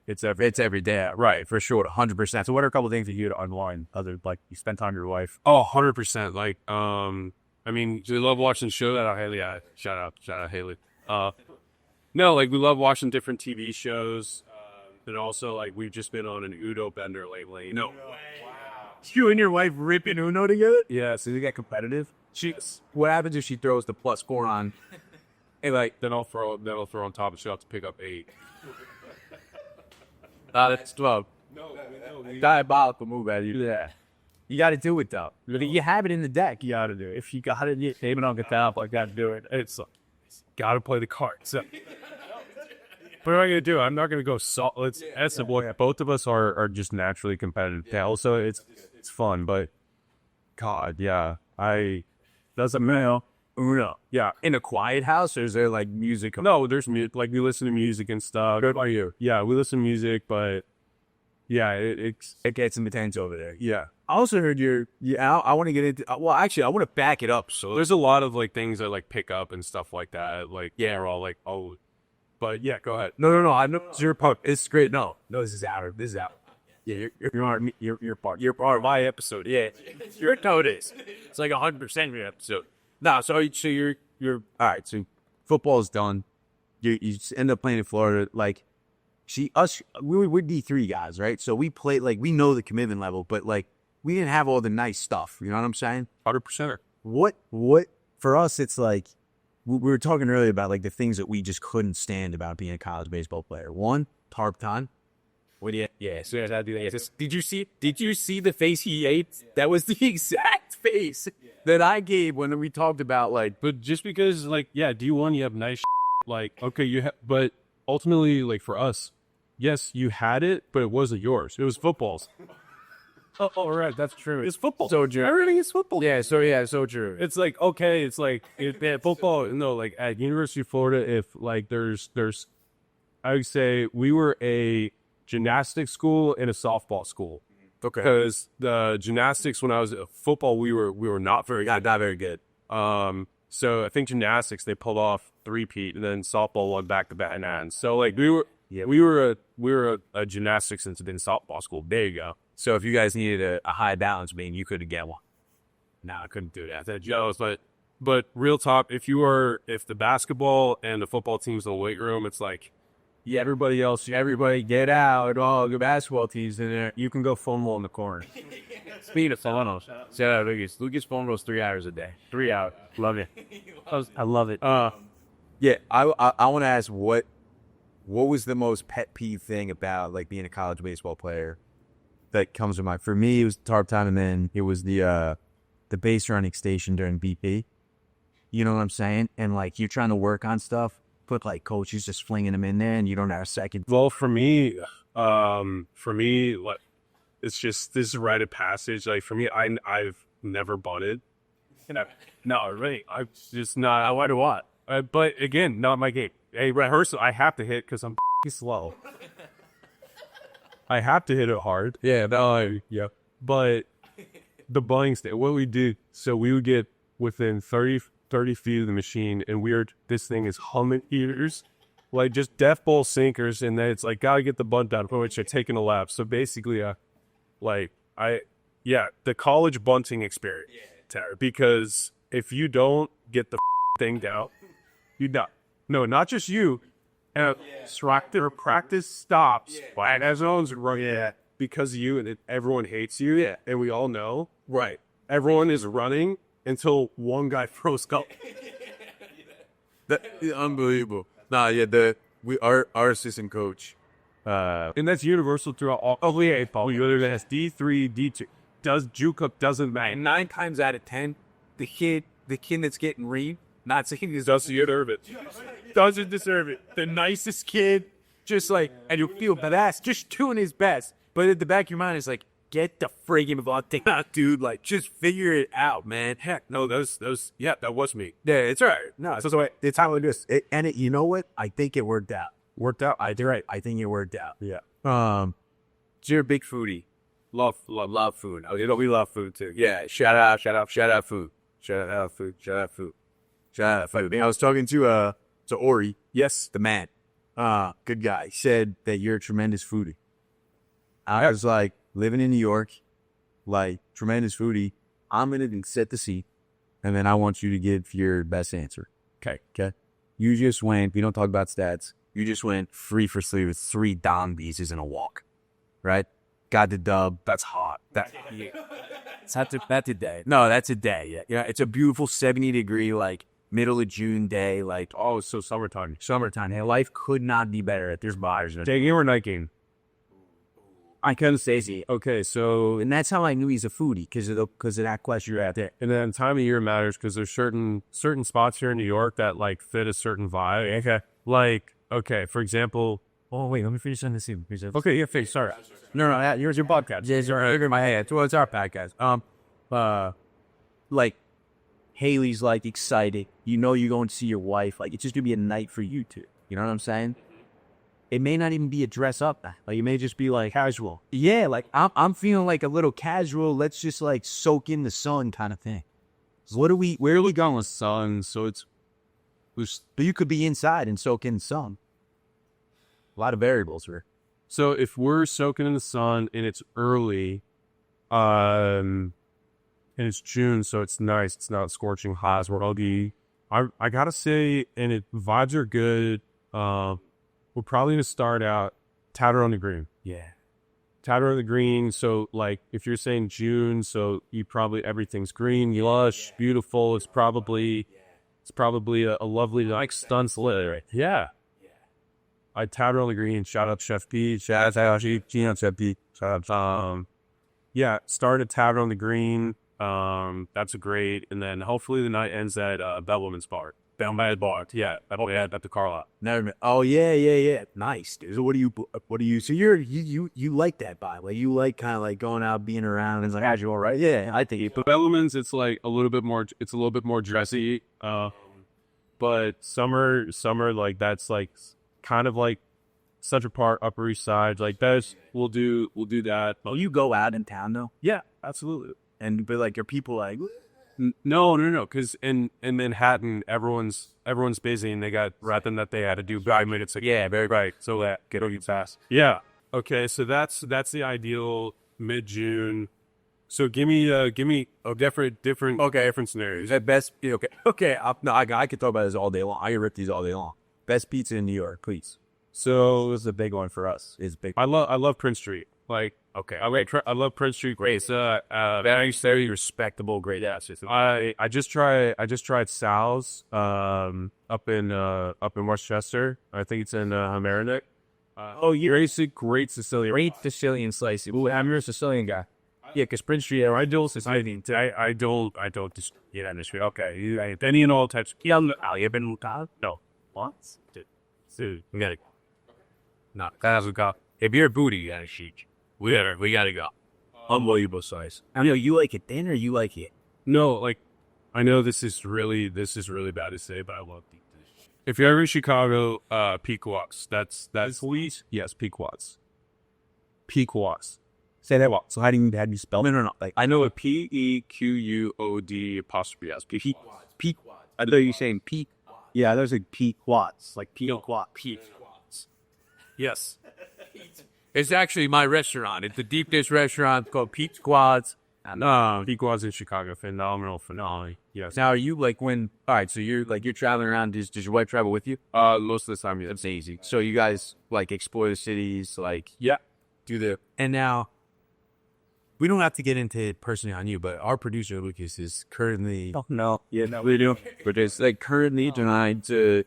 it's every day. Right, for sure, 100%. So what are a couple of things that you do to unwind? Other like you spend time with your wife? Oh, 100%. Like I mean, we love watching the show. Haley. Yeah, shout out Haley. No, like we love watching different TV shows. And also like we've just been on an Uno bender lately. No. Wow. You and your wife ripping Uno together? Yeah, so they get competitive. What happens if she throws the +4 on? Hey, like then I'll throw on top, and she'll have to pick up 8. That's 12. Diabolical move out of you. Yeah. You got to do it, though. You have it in the deck. You got to do it. If you got it, you aim it on the top, I got to do it. It's Got to play the cards. So. What am I gonna do? I'm not gonna go That's the boy. Both of us are just naturally competitive. Yeah. Also, it's fun, but God, yeah, doesn't matter. No. Yeah. in a quiet house, or is there like music? No, there's music. Like we listen to music and stuff. Good on you. Yeah, we listen to music, but yeah, it's It gets some attention over there. yeah. I also heard I want to get into. Well, actually, I want to back it up. So There's a lot of like things that like pick up and stuff like that. Like we're all like, oh, but yeah, go ahead. no. I know it's your part. It's great. No, this is out. This is out. Yeah, you're part. You're part of my episode. Yeah, your notice. It's like 100% your episode. No, so you're all right. So football's done. You end up playing in Florida. Like, we're D3 guys, right? So we play like we know the commitment level, but like we didn't have all the nice stuff. You know what I'm saying? 100%. What for us? It's like we were talking earlier about like the things that we just couldn't stand about being a college baseball player. One, tarp time. What do you? Yeah, as soon as I do that, did you see the face he ate? That was the exact face that I gave when we talked about like. But just because like D1, you have nice like okay, but ultimately like for us, yes, you had it, but it wasn't yours. It was football's. Oh, right, that's true. It's football. So true. Everything is football. Yeah, so true. It's like okay, it's like football. No, like at University of Florida, if like there's, I would say we were a gymnastics school and a softball school. Okay. Because the gymnastics, when I was at football, we were not very good. So I think gymnastics they pulled off three-peat, and then softball won back-to-back and so like we were a gymnastics and softball school. There you go. So if you guys needed a high balance beam, you could get one. No, I couldn't do that. That's Joe's, but real talk, if the basketball and the football team's in the weight room, it's like everybody get out. All the basketball teams in there. You can go phone wall in the corner. Speed of phonos. Shout out Lucas. Lucas phone goes 3 hours a day. 3 hours. Love it. I love it. Yeah, I want to ask what was the most pet peeve thing about like being a college baseball player that comes to mind? For me, it was tarp time, and then it was the base running station during BP. You know what I'm saying? And like you're trying to work on stuff, but like coach is just flinging them in there, and you don't have a second. Well, for me, like it's just this is a rite of passage. Like for me, I've never bunted. No, really, I've just not. Why do what? But again, not my game. Hey, rehearsal, I have to hit because I'm slow. I have to hit it hard. Yeah, But the bunting state, what we did, so we would get within 30 feet of the machine, and this thing is humming ears, like just death bowl sinkers, and then it's like, gotta get the bunt down, for which they're taking a lap. So basically, the college bunting experience, Tara, because if you don't get the thing down, you not. No, not just you. Practice stops. And as owns running because of you, and everyone hates you. Yeah. And we all know. Right. Everyone is running until one guy throws up. That is unbelievable. Our assistant coach. And that's universal throughout all. Oh, yeah. Whether that's D3, D2. Juke up doesn't matter. 9 times out of 10, the kid that's getting read, not saying this doesn't deserve it. Doesn't deserve it. The nicest kid, just like, and you feel badass, just doing his best. But at the back of your mind, it's like, get the friggin' thing out, dude. Like, just figure it out, man. Heck, no, that was me. Yeah, it's all right. No, so it's how we do this. You know what? I think it worked out. You're right. I think it worked out. Yeah. So you're a big foodie. Love food. We love food too. Yeah. Shout out food. Shout out food. I was talking to Ori. Yes, the man. Good guy. He said that you're a tremendous foodie. I was like, living in New York, like, tremendous foodie. I'm going to set the scene, and then I want you to give your best answer. Okay. You just went, we don't talk about stats, you just went 3 for 3 with 3 down pieces in a walk, right? Got the dub. That's hot. That's a day. No, that's a day. Yeah, it's a beautiful 70-degree, like, middle of June day, like, oh, so summertime. Hey, life could not be better. There's buyers. Day game or night game? I couldn't say it. Okay, so And that's how I knew he's a foodie because of that question right there. and then time of year matters because there's certain spots here in New York that like fit a certain vibe. Okay. Like, okay, for example. Oh wait, let me finish on this. Okay, yeah, fix. Sorry. No, here's your podcast. Yes, in my head. Well, it's our podcast. Like Haley's like excited. You know you're going to see your wife. Like it's just gonna be a night for you two. You know what I'm saying? It may not even be a dress up night. Like it may just be like Casual. yeah, like I'm feeling like a little casual. Let's just like soak in the sun kind of thing. Where are we going? Sun, so it's But you could be inside and soak in the sun. A lot of variables here. so if we're soaking in the sun and it's early, and it's June, so it's nice. It's not scorching hot. It's muggy. I gotta say, and vibes are good. We're probably gonna start out Tatter on the Green. Yeah. Tatter on the Green. So like, if you're saying June, so you probably everything's green, lush, beautiful. It's probably a lovely like stunts lit. Right? Yeah. I Tatter on the Green. Shout out Chef Pete. Shout out Chef Pete. Shout out. Yeah. Start at Tatter on the Green. That's a great, and then hopefully the night ends at Bellwoman's Bar. Bellwoman's Bar. Yeah, at the car lot. Never been. Oh yeah. Nice, dude. So what do you? So you like that vibe? Like you like kind of like going out, being around, and it's like casual, right? Yeah, I think. But Bellwoman's, it's like a little bit more. It's a little bit more dressy. But summer, like that's like kind of like Central Park, Upper East Side. Like that's we'll do that. Oh, you go out in town though, Yeah, absolutely. but like your people like. No. Because in Manhattan, everyone's busy and they got nothing that they had to do 5 minutes. Like, yeah, very right. So that get on fast. Yeah. Okay. So that's the ideal mid-June. So give me a different scenarios. Is that best? Okay. I could talk about this all day long. I can rip these all day long. Best pizza in New York, please. So This is a big one for us. It's big. I love Prince Street. Like, okay, I love Prince Street. Great. Very respectable, great assets. I just tried Sal's up in Westchester. I think it's in Mamaroneck. Great Sicilian. Great Sicilian slice. Ooh, I'm your Sicilian guy. Yeah, because Prince Street, I don't just get on this street. Okay, any and all types. Yeah, you been no what? Dude, we gotta. No, if you're a booty, you gotta shoot. We gotta go. Unbelievable size. I know you like it thin or you like it. No, like I know this is really bad to say, but I love deep dish. If you're ever in Chicago, Pequot's. That's please. Yes, Pequot's. Pequot's. Say that what? So how do you spell it? No. Like I know a PEQUOD'. Pequot. I thought you were saying peak. Yeah, there's like Pequot's, like Pequot's. Yes. It's actually my restaurant. It's a deep dish restaurant called Pete's Quads. Pequot's in Chicago. Phenomenal. Yes. Now, are you like all right, so you're traveling around. Does your wife travel with you? Most of the time, yeah. That's easy. So you guys like explore the cities, like Yeah. and now we don't have to get into it personally on you, but our producer Lucas is currently No. Yeah, no, we do. but it's like currently trying to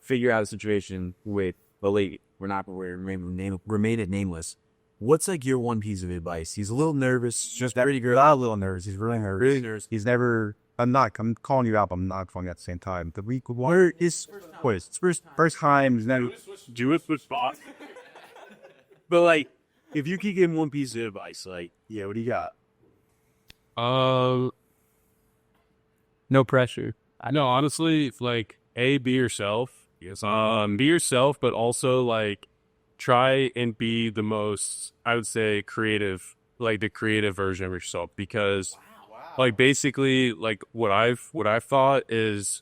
figure out a situation with a lady. We're remain nameless. What's like your one piece of advice? He's a little nervous. just pretty girl. Not a little nervous. He's really nervous. He's never. I'm calling you out. But I'm not calling you at the same time. The week Where is first time. He's never. Do it with spot. but like if you could give him one piece of advice, like Yeah. What do you got? No pressure. No, honestly, like be yourself. Yes. Be yourself, but also like try and be the most, I would say, creative, like the creative version of yourself. Because, like, basically, like what I've thought is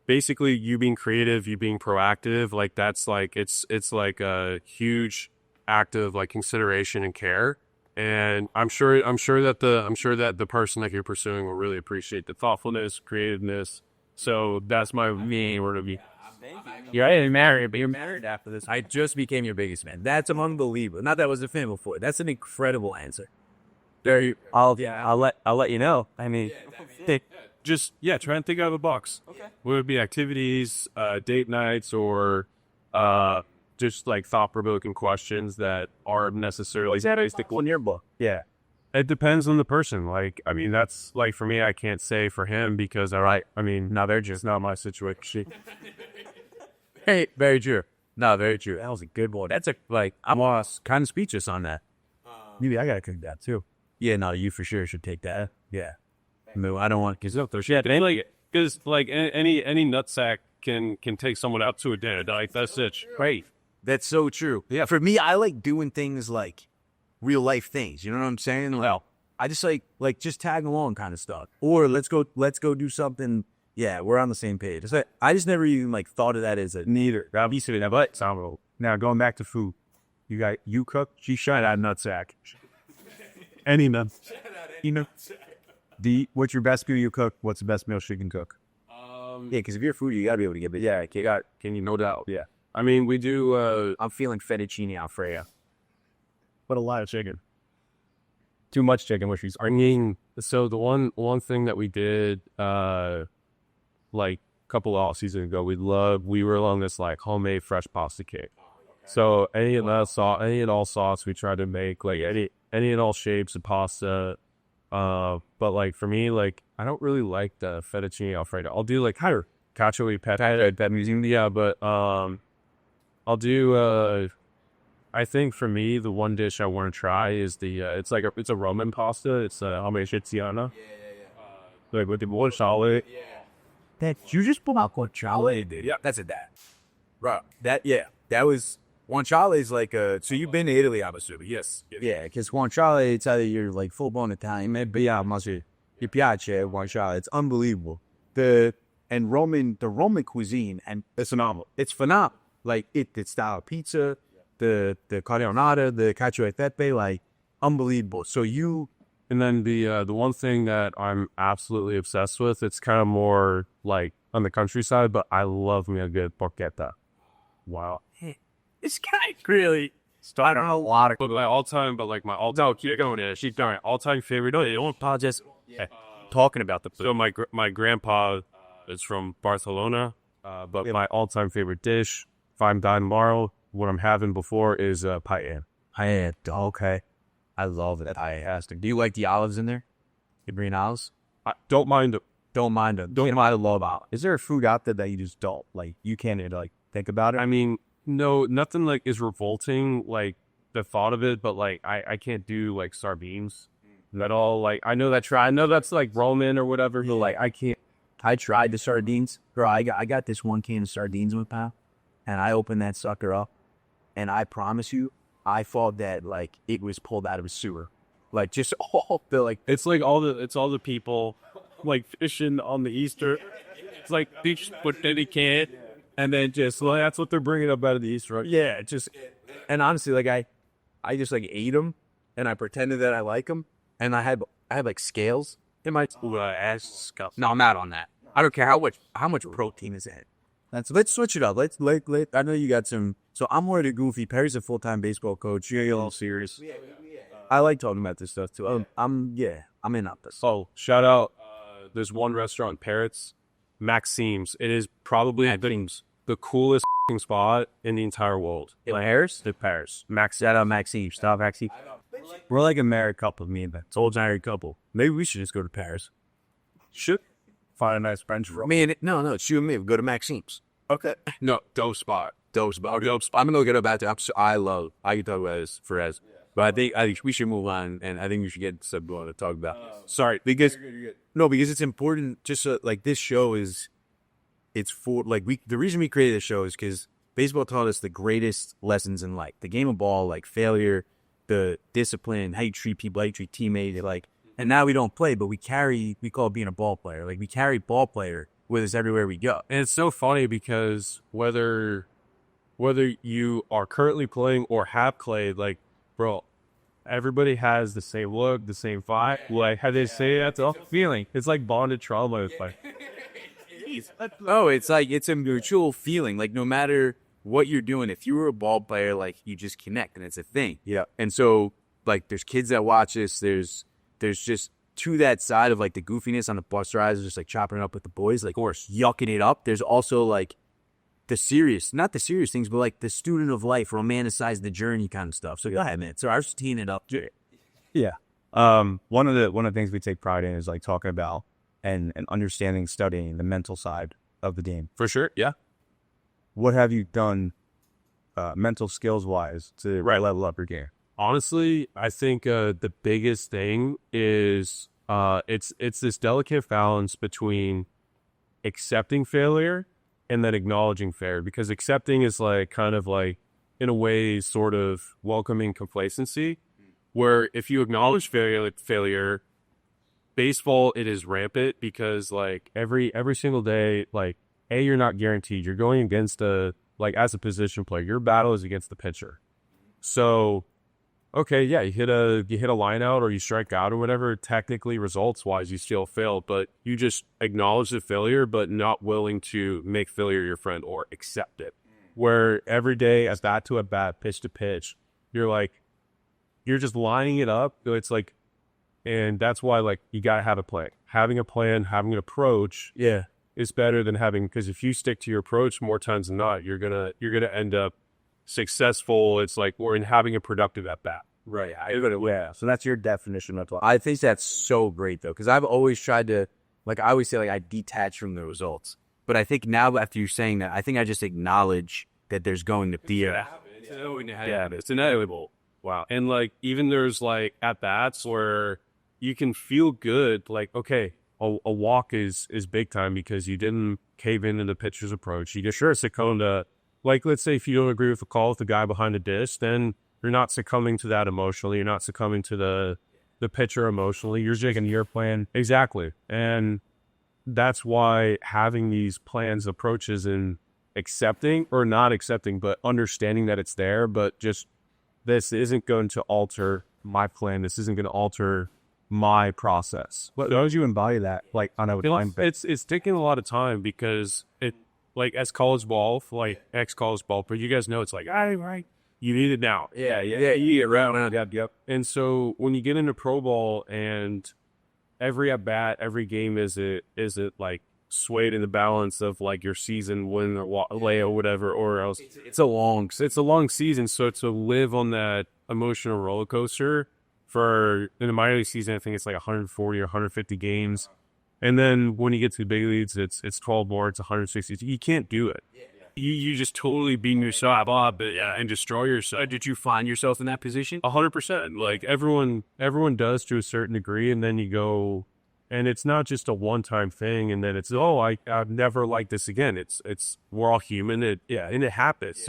basically you being creative, you being proactive. Like that's like it's like a huge act of like consideration and care. And I'm sure that the person that you're pursuing will really appreciate the thoughtfulness, creativeness. So that's my main word of you. You're already married, but you're married after this. I just became your biggest fan. That's unbelievable. Not that I was a fan before. That's an incredible answer. I'll let you know. I mean, Just try and think out of the box. Okay. Would it be activities, date nights, or just like thought-provoking questions that aren't necessarily statistical in your book. Yeah. It depends on the person. Like, I mean, that's like for me, I can't say for him because I mean, no, they're just not my situation. Hey, very true. No, very true. That was a good one. That's I'm kind of speechless on that. Maybe I gotta cook that too. Yeah, no, you for sure should take that. Yeah. No, I don't want because Because any nutsack can take someone out to a dinner. Like that's it. Right. That's so true. Yeah. For me, I like doing things like real life things. You know what I'm saying? Well, I just like just tag along kind of stuff. Or let's go do something. Yeah, we're on the same page. It's like, I just never even like thought of that as a Neither. But now going back to food, you cook. She shot at nutsack. Any nut. You know. What's your best meal you cook? What's the best meal she can cook? yeah, because if you're food, you gotta be able to give it. Yeah, Can you no doubt? Yeah. I mean, we do. I'm feeling fettuccine alfredo. But a lot of chicken. Too much chicken, which she's I mean, so the one thing that we did, like a couple of off season ago, we were on this like homemade fresh pasta cake. So any and all sauce we tried to make, like any and all shapes of pasta. But like for me, like I don't really like the fettuccine alfredo. I'll do like cacio e pepe. Yeah, but I'll do I think for me the one dish I want to try is the it's a Roman pasta. It's amatriciana. Like with the guanciale. That you just put out guanciale, dude. Yeah, that's a that. Bro, that was guanciale is like so you've been to Italy, I'm assuming. Yes. Yeah, because guanciale, it's either you're like full blown Italian, but yeah, mi piace guanciale. It's unbelievable. The Roman cuisine, and it's phenomenal. It's phenomenal. Like the style of pizza, the carbonara, the cacio e pepe, like unbelievable. So and then the one thing that I'm absolutely obsessed with, it's kind of more like on the countryside, but I love me a good porchetta. Wow. this guy really started a lot of. But my all-time favorite. No, you don't apologize. Talking about the food. So my grandpa is from Barcelona, but my all-time favorite dish, if I'm dying tomorrow, what I'm having before is paella. Paella, okay. I love it. Fantastic. Do you like the olives in there? The green olives? I don't mind them. Don't mind them. Don't mind. I love olives. Is there a food out there that you just don't like? You can't like think about it. I mean, no, nothing like is revolting like the thought of it, but like I can't do like sardines at all. Like I know that's like Roman or whatever, but like I can't. I tried the sardines. Bro, I got this one can of sardines with pal, and I opened that sucker up, and I promise you, I thought that like it was pulled out of a sewer. Like just all the like it's all the people like fishing on the Easter. It's like they just put any can and then just that's what they're bringing up out of the Easter. Right? Yeah, just and honestly, like I just like ate them and I pretended that I like them, and I had like scales in my ass. No, I'm out on that. I don't care how much protein is in it. Let's switch it up. Let's I know you got some. So I'm more the goofy. Perry's a full-time baseball coach. You're a little serious. I like talking about this stuff too. I'm in on this. Oh, shout out! There's one restaurant, Parrots, Maxime's. It is probably the coolest spot in the entire world. In Paris? The Paris. Shout out Maxime. Stop Maxime. We're like a married couple, me and Ben. It's old married couple. Maybe we should just go to Paris. Should find a nice French roll. Man, no, it's you and me. We go to Maxime's. Okay. No, dope spot. I'm gonna look it up after. I can talk about this for as. But I think we should move on, and I think we should get someone to talk about. Sorry, because you're good. Because it's important. Just like this show it's for like the reason we created this show is because baseball taught us the greatest lessons in life: the game of ball, like failure, the discipline, how you treat people, how you treat teammates, like. And now we don't play, but we call it being a ball player. Like we carry ball player with us everywhere we go. And it's so funny because whether you are currently playing or have played, like, bro, everybody has the same look, the same vibe. Like, how they say that's a feeling. It's like bonded trauma. It's like, no, it's like it's a mutual feeling. Like no matter what you're doing, if you were a ball player, like you just connect, and it's a thing. Yeah. And so, like, there's kids that watch this. There's just to that side of like the goofiness on the bus rides, just like chopping it up with the boys, like, of course, yucking it up. There's also like not the serious things, but like the student of life, romanticize the journey kind of stuff. So go ahead, man. So I was just teeing it up. Yeah. One of the things we take pride in is like talking about and understanding, studying the mental side of the game. For sure. Yeah. What have you done mental skills wise to level up your game? Honestly, I think the biggest thing is it's this delicate balance between accepting failure and then acknowledging failure, because accepting is like kind of like in a way sort of welcoming complacency, where if you acknowledge failure, baseball, it is rampant because like every single day, like you're not guaranteed. You're going against as a position player, your battle is against the pitcher. So okay, yeah, you hit a line out or you strike out or whatever, technically results wise you still failed, but you just acknowledge the failure but not willing to make failure your friend or accept it. Where every day at bat to at bat, pitch to pitch, you're just lining it up. It's like, and that's why like you gotta have a plan. Having a plan, having an approach, is better than because if you stick to your approach more times than not, you're gonna end up successful. It's like we're in having a productive at bat. Right. So that's your definition of I think that's so great though, because I've always tried to, like I always say, like I detach from the results. But I think now after you saying that, I think I just acknowledge that there's going to be it's inevitable. Wow. And like even there's like at bats where you can feel good, like okay, a walk is big time because you didn't cave into the pitcher's approach. You just succumbed to, like, let's say if you don't agree with the call with the guy behind the dish, then you're not succumbing to that emotionally. You're not succumbing to the pitcher emotionally. You're taking your plan. Exactly. And that's why having these plans, approaches, and accepting or not accepting, but understanding that it's there, but just this isn't going to alter my plan. This isn't going to alter my process. But how did you embody that? Like on a time? It's taking a lot of time because it, like as college ball, like ex-college ball, but you guys know it's like, right, you need it now. Yeah, you get around. Yep. And so when you get into pro ball and every at bat, every game is it like swayed in the balance of like your season win or lay or whatever, or else it's a long season. So to live on that emotional roller coaster for in the minor league season, I think it's like 140 or 150 games. And then when you get to the big leagues, it's 12 more, it's 160. You can't do it. You just totally beat yourself up and destroy yourself. Did you find yourself in that position? 100%. Like everyone does to a certain degree, and then you go, and it's not just a one-time thing, and then it's I've never liked this again. It's we're all human. And it happens.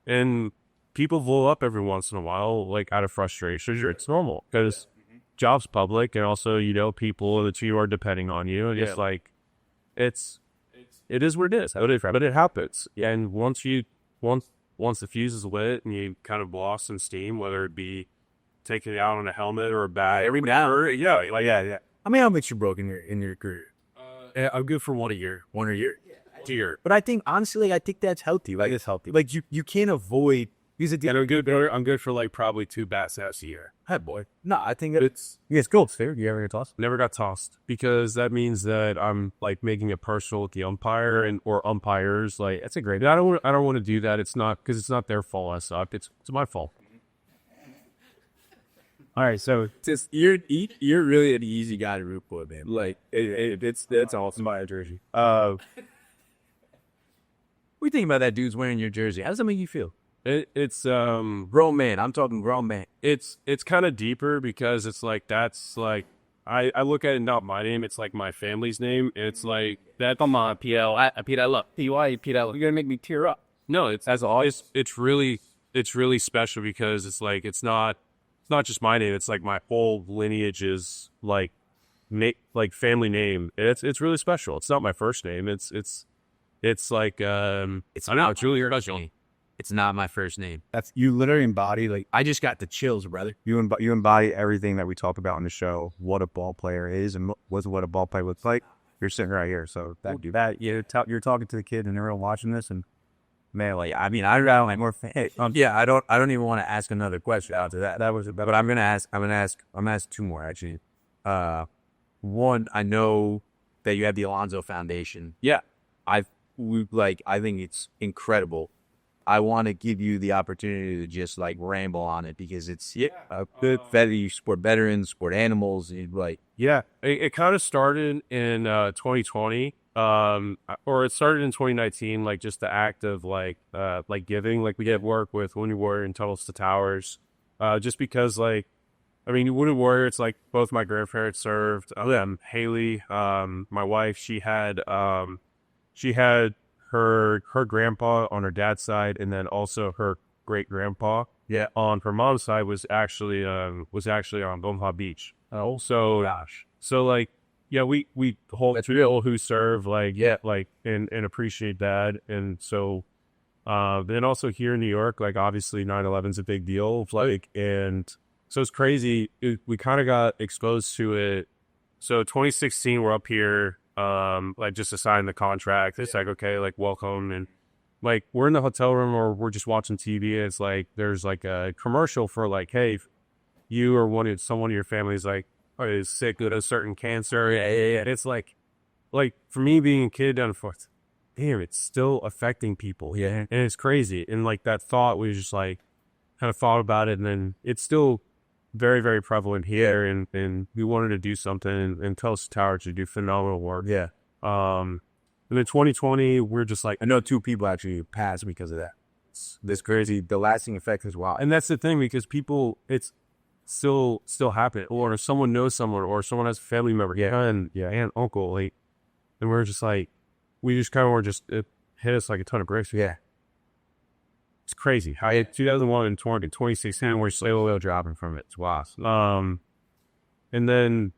And people blow up every once in a while, like out of frustration. It's normal because job's public, and also people in the team are depending on you, and it's like it is what it is. But it happens. And once the fuse is lit and you kind of blow off some steam, whether it be taking it out on a helmet or a bat, How many helmets you broke in your career? I'm good for 1 year. 1 year. Year. But I think honestly, I think that's healthy. Like it's healthy. Like you can't avoid. And I'm good for like probably 2 bat sets a year. Hey boy. No, I think it's cool. Fair. You ever get tossed? Never got tossed because that means that I'm like making it personal with the umpire or umpires. Like that's a great. I don't want to do that. It's not because it's not their fault. I sucked. It's my fault. All right, so Just you're really an easy guy to root for, man. Like it's awesome. by a jersey. What do you think about that dude's wearing your jersey? How does that make you feel? It's Grown man. I'm talking grown man. it's kind of deeper because it's like that's like I look at it not my name, it's like my family's name. It's like that. Come on, PL. Pete, I love PY. Pete, you're gonna make me tear up. No, it's really special because it's like it's not just my name. It's like my whole lineage is like family name. It's really special. It's not my first name. It's like I don't know. It's really special. It's not my first name. that's you literally embody like I just got the chills, brother. you embody everything that we talk about on the show. What a ball player is and what a ball player looks like. You're sitting right here, so you're talking to the kid and they're watching this, and man, like I mean, I got more fan. Yeah, I don't even want to ask another question after that. That was but I'm gonna ask 2 more actually. One, I know that you have the Alonzo Foundation. Yeah. I think it's incredible. I want to give you the opportunity to just like ramble on it because it's a good you support veterans, support animals, and like Yeah, it kind of started in 2020, or it started in 2019. Like just the act of like giving. Like we did work with Wounded Warrior and Tunnels to Towers, just because like I mean Wounded Warrior. It's like both my grandparents served. Haley, my wife, she had her grandpa on her dad's side, and then also her great grandpa. Yeah. On her mom's side was actually on Bonha Beach. Oh, so gosh. So like, yeah, we hold That's people who serve like Yeah. like and appreciate that, and so then also here in New York, like obviously 9/11's a big deal, like, and so it's crazy. We kind of got exposed to it. So 2016, we're up here, like just to sign the contract. It's like, okay, like welcome. And like, we're in the hotel room or we're just watching TV. And it's like, there's like a commercial for like, hey, if you or someone in your family is like, is sick with a certain cancer. Yeah. And it's like for me being a kid down forth, damn, it's still affecting people. Yeah. And it's crazy. And like that thought, we just like kind of thought about it. And then it's still very, very prevalent here, and we wanted to do something, and Tulsa Tower to do phenomenal work. Yeah. And then 2020, we're just like, I know 2 people actually passed because of that. This crazy. The lasting effect is wild. and that's the thing, because people, it's still happening, or someone knows someone, or someone has a family member, aunt, uncle, like, and we're just like, we just kind of were just, it hit us like a ton of bricks. Yeah. It's crazy. How 2001 and 2016, we're slowly dropping from it. It's wild. And then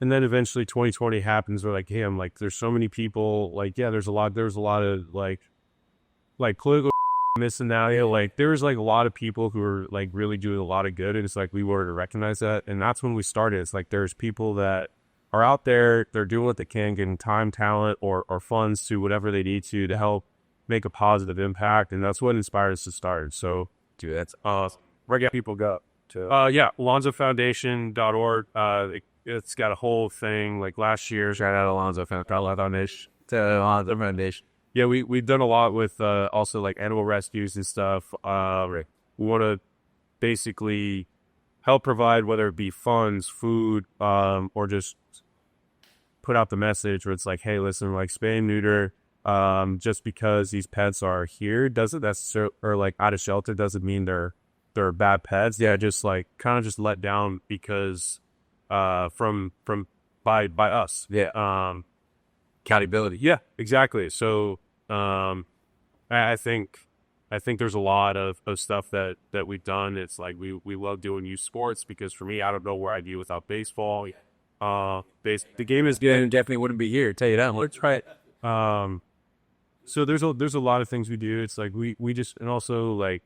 eventually 2020 happens. We're like, hey, I'm like, there's so many people. Like, yeah, there's a lot of like political missing out. Yeah, like there's like a lot of people who are like really doing a lot of good, and it's like we wanted to recognize that, and that's when we started. It's like there's people that are out there, they're doing what they can, getting time, talent, or funds to whatever they need to help make a positive impact, and that's what inspired us to start. So, Dude, that's where get people go to? AlonzoFoundation.org. It's got a whole thing. Like last year, shout out Alonzo Foundation. To Alonzo Foundation. Yeah, we've done a lot with also like animal rescues and stuff. We want to basically help provide, whether it be funds, food, or just put out the message where it's like, hey, listen, like spay and neuter. Just because these pets are here doesn't necessarily, or like out of shelter, doesn't mean they're bad pets. Yeah, just like kind of just let down because from by us. Yeah. Accountability. Yeah, exactly. So I think there's a lot of stuff that we've done. It's like we love doing youth sports, because for me, I don't know where I'd be without baseball. The game is good. Definitely wouldn't be here. Tell you that. Let's try it. So there's a lot of things we do. It's like we just, and also like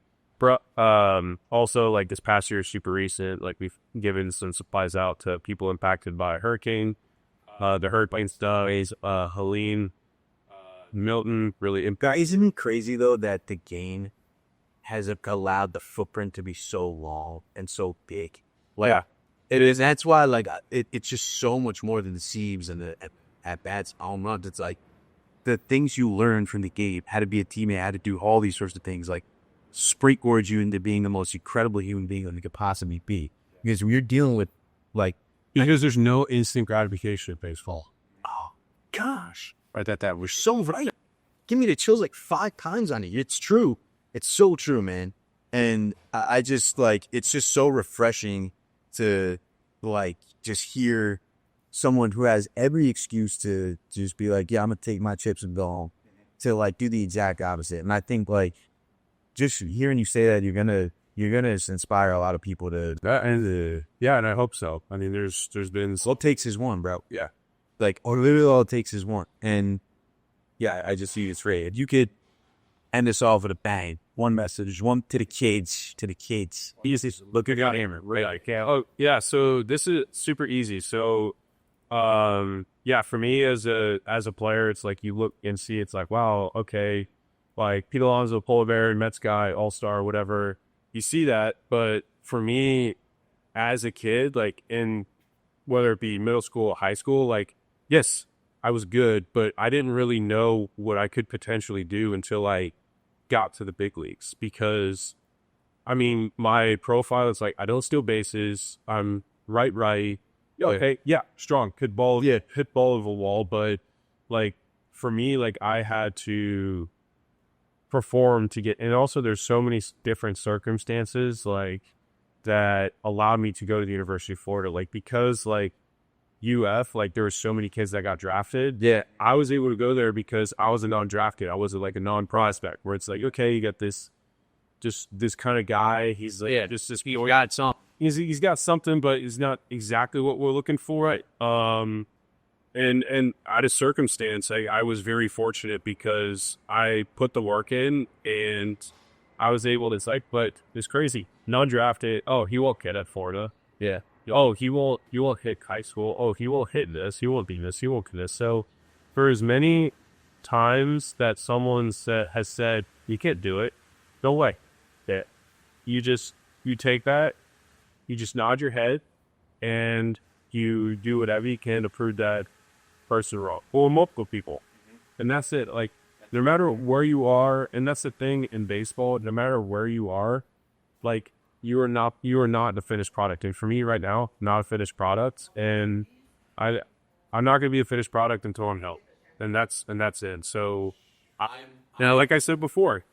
also like this past year is super recent. Like we've given some supplies out to people impacted by a hurricane. The hurricane stuff, Helene, Milton, really impacted. Isn't it crazy though that the gain has allowed the footprint to be so long and so big? Like, Yeah. it is. That's why like it's just so much more than the Siebes and the at bats, home runs. It's like the things you learn from the game, how to be a teammate, how to do all these sorts of things, like springboard you into being the most incredible human being that you could possibly be. Because when you're dealing with like, Because there's no instant gratification in baseball. oh gosh, right, that was so right. Give me the chills like 5 times on it. It's true. It's so true, man. And I just like, it's just so refreshing to like just hear someone who has every excuse to just be like, yeah, I'm gonna take my chips and go home, to like do the exact opposite. And I think like just hearing you say that, you're gonna inspire a lot of people to. And I hope so. I mean, there's been All it takes is one, bro. yeah. Like, or literally all it takes is one. And yeah, I just see it's great. You could end this off with a bang. One message, one to the kids, You just look at your camera, right? Like, yeah. Oh, yeah. So this is super easy. So, yeah, for me as a player, it's like you look and see, it's like, wow, okay, like Pete Alonso, polar bear, Mets guy, all-star, whatever. You see that, but for me as a kid, like in whether it be middle school or high school, like, yes, I was good, but I didn't really know what I could potentially do until I got to the big leagues. Because, I mean, my profile is like, I don't steal bases. I'm right. Okay, yeah, strong. Could ball, hit ball of a wall. But, like, for me, like, I had to perform to get, and also there's so many different circumstances, like, that allowed me to go to the University of Florida. Like, because, like, UF, like, there were so many kids that got drafted. Yeah. I was able to go there because I was a non-drafted. I wasn't like a non-prospect where it's like, okay, you got this, just this kind of guy. He's like, just this. He got some. He's got something, but he's not exactly what we're looking for. Right. And out of circumstance, I was very fortunate because I put the work in and I was able to, it's like, but it's crazy. Non-drafted. Oh, he won't get at Florida. Yeah. Oh, he won't hit high school. Oh, he won't hit this. He won't be this. He won't do this. So for as many times that someone has said, you can't do it, no way. Yeah. You take that, you just nod your head, and you do whatever you can to prove that person wrong. Or multiple people. And that's it. Like, no matter where you are, and that's the thing in baseball, no matter where you are, like, you are not the finished product. And for me right now, not a finished product. And I'm not gonna be a finished product until I'm helped. And that's it. So like I said before,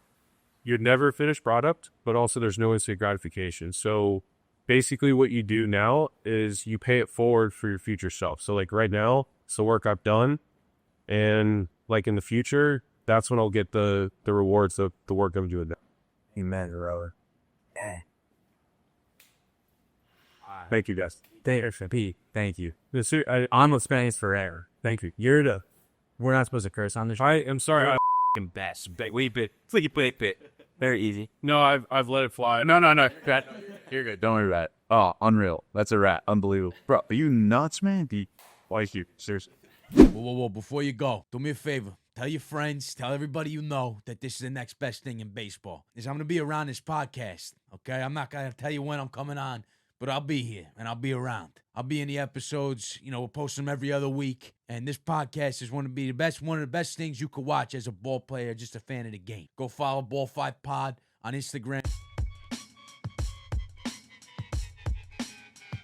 you're never a finished product, but also there's no instant gratification. So basically what you do now is you pay it forward for your future self. So like right now, it's the work I've done. And like in the future, that's when I'll get the rewards of the work I'm doing now. Amen, Robert. Thank you, guys. Pete, thank you. I'm I'm Spanish forever. thank you. We're not supposed to curse on this show. I am sorry. Best. We bit. Very easy. No, I've let it fly. No. You're good. Don't worry about it. Oh, unreal. That's a rat. Unbelievable. Bro, are you nuts, man? Thank you. Seriously. Whoa. Before you go, do me a favor. Tell your friends, tell everybody you know that this is the next best thing in baseball. I'm going to be around this podcast, okay? I'm not going to tell you when I'm coming on, but I'll be here, and I'll be around. I'll be in the episodes. We'll post them every other week. And this podcast is one of the best things you could watch as a ball player, just a fan of the game. Go follow Ball 5 Pod on Instagram.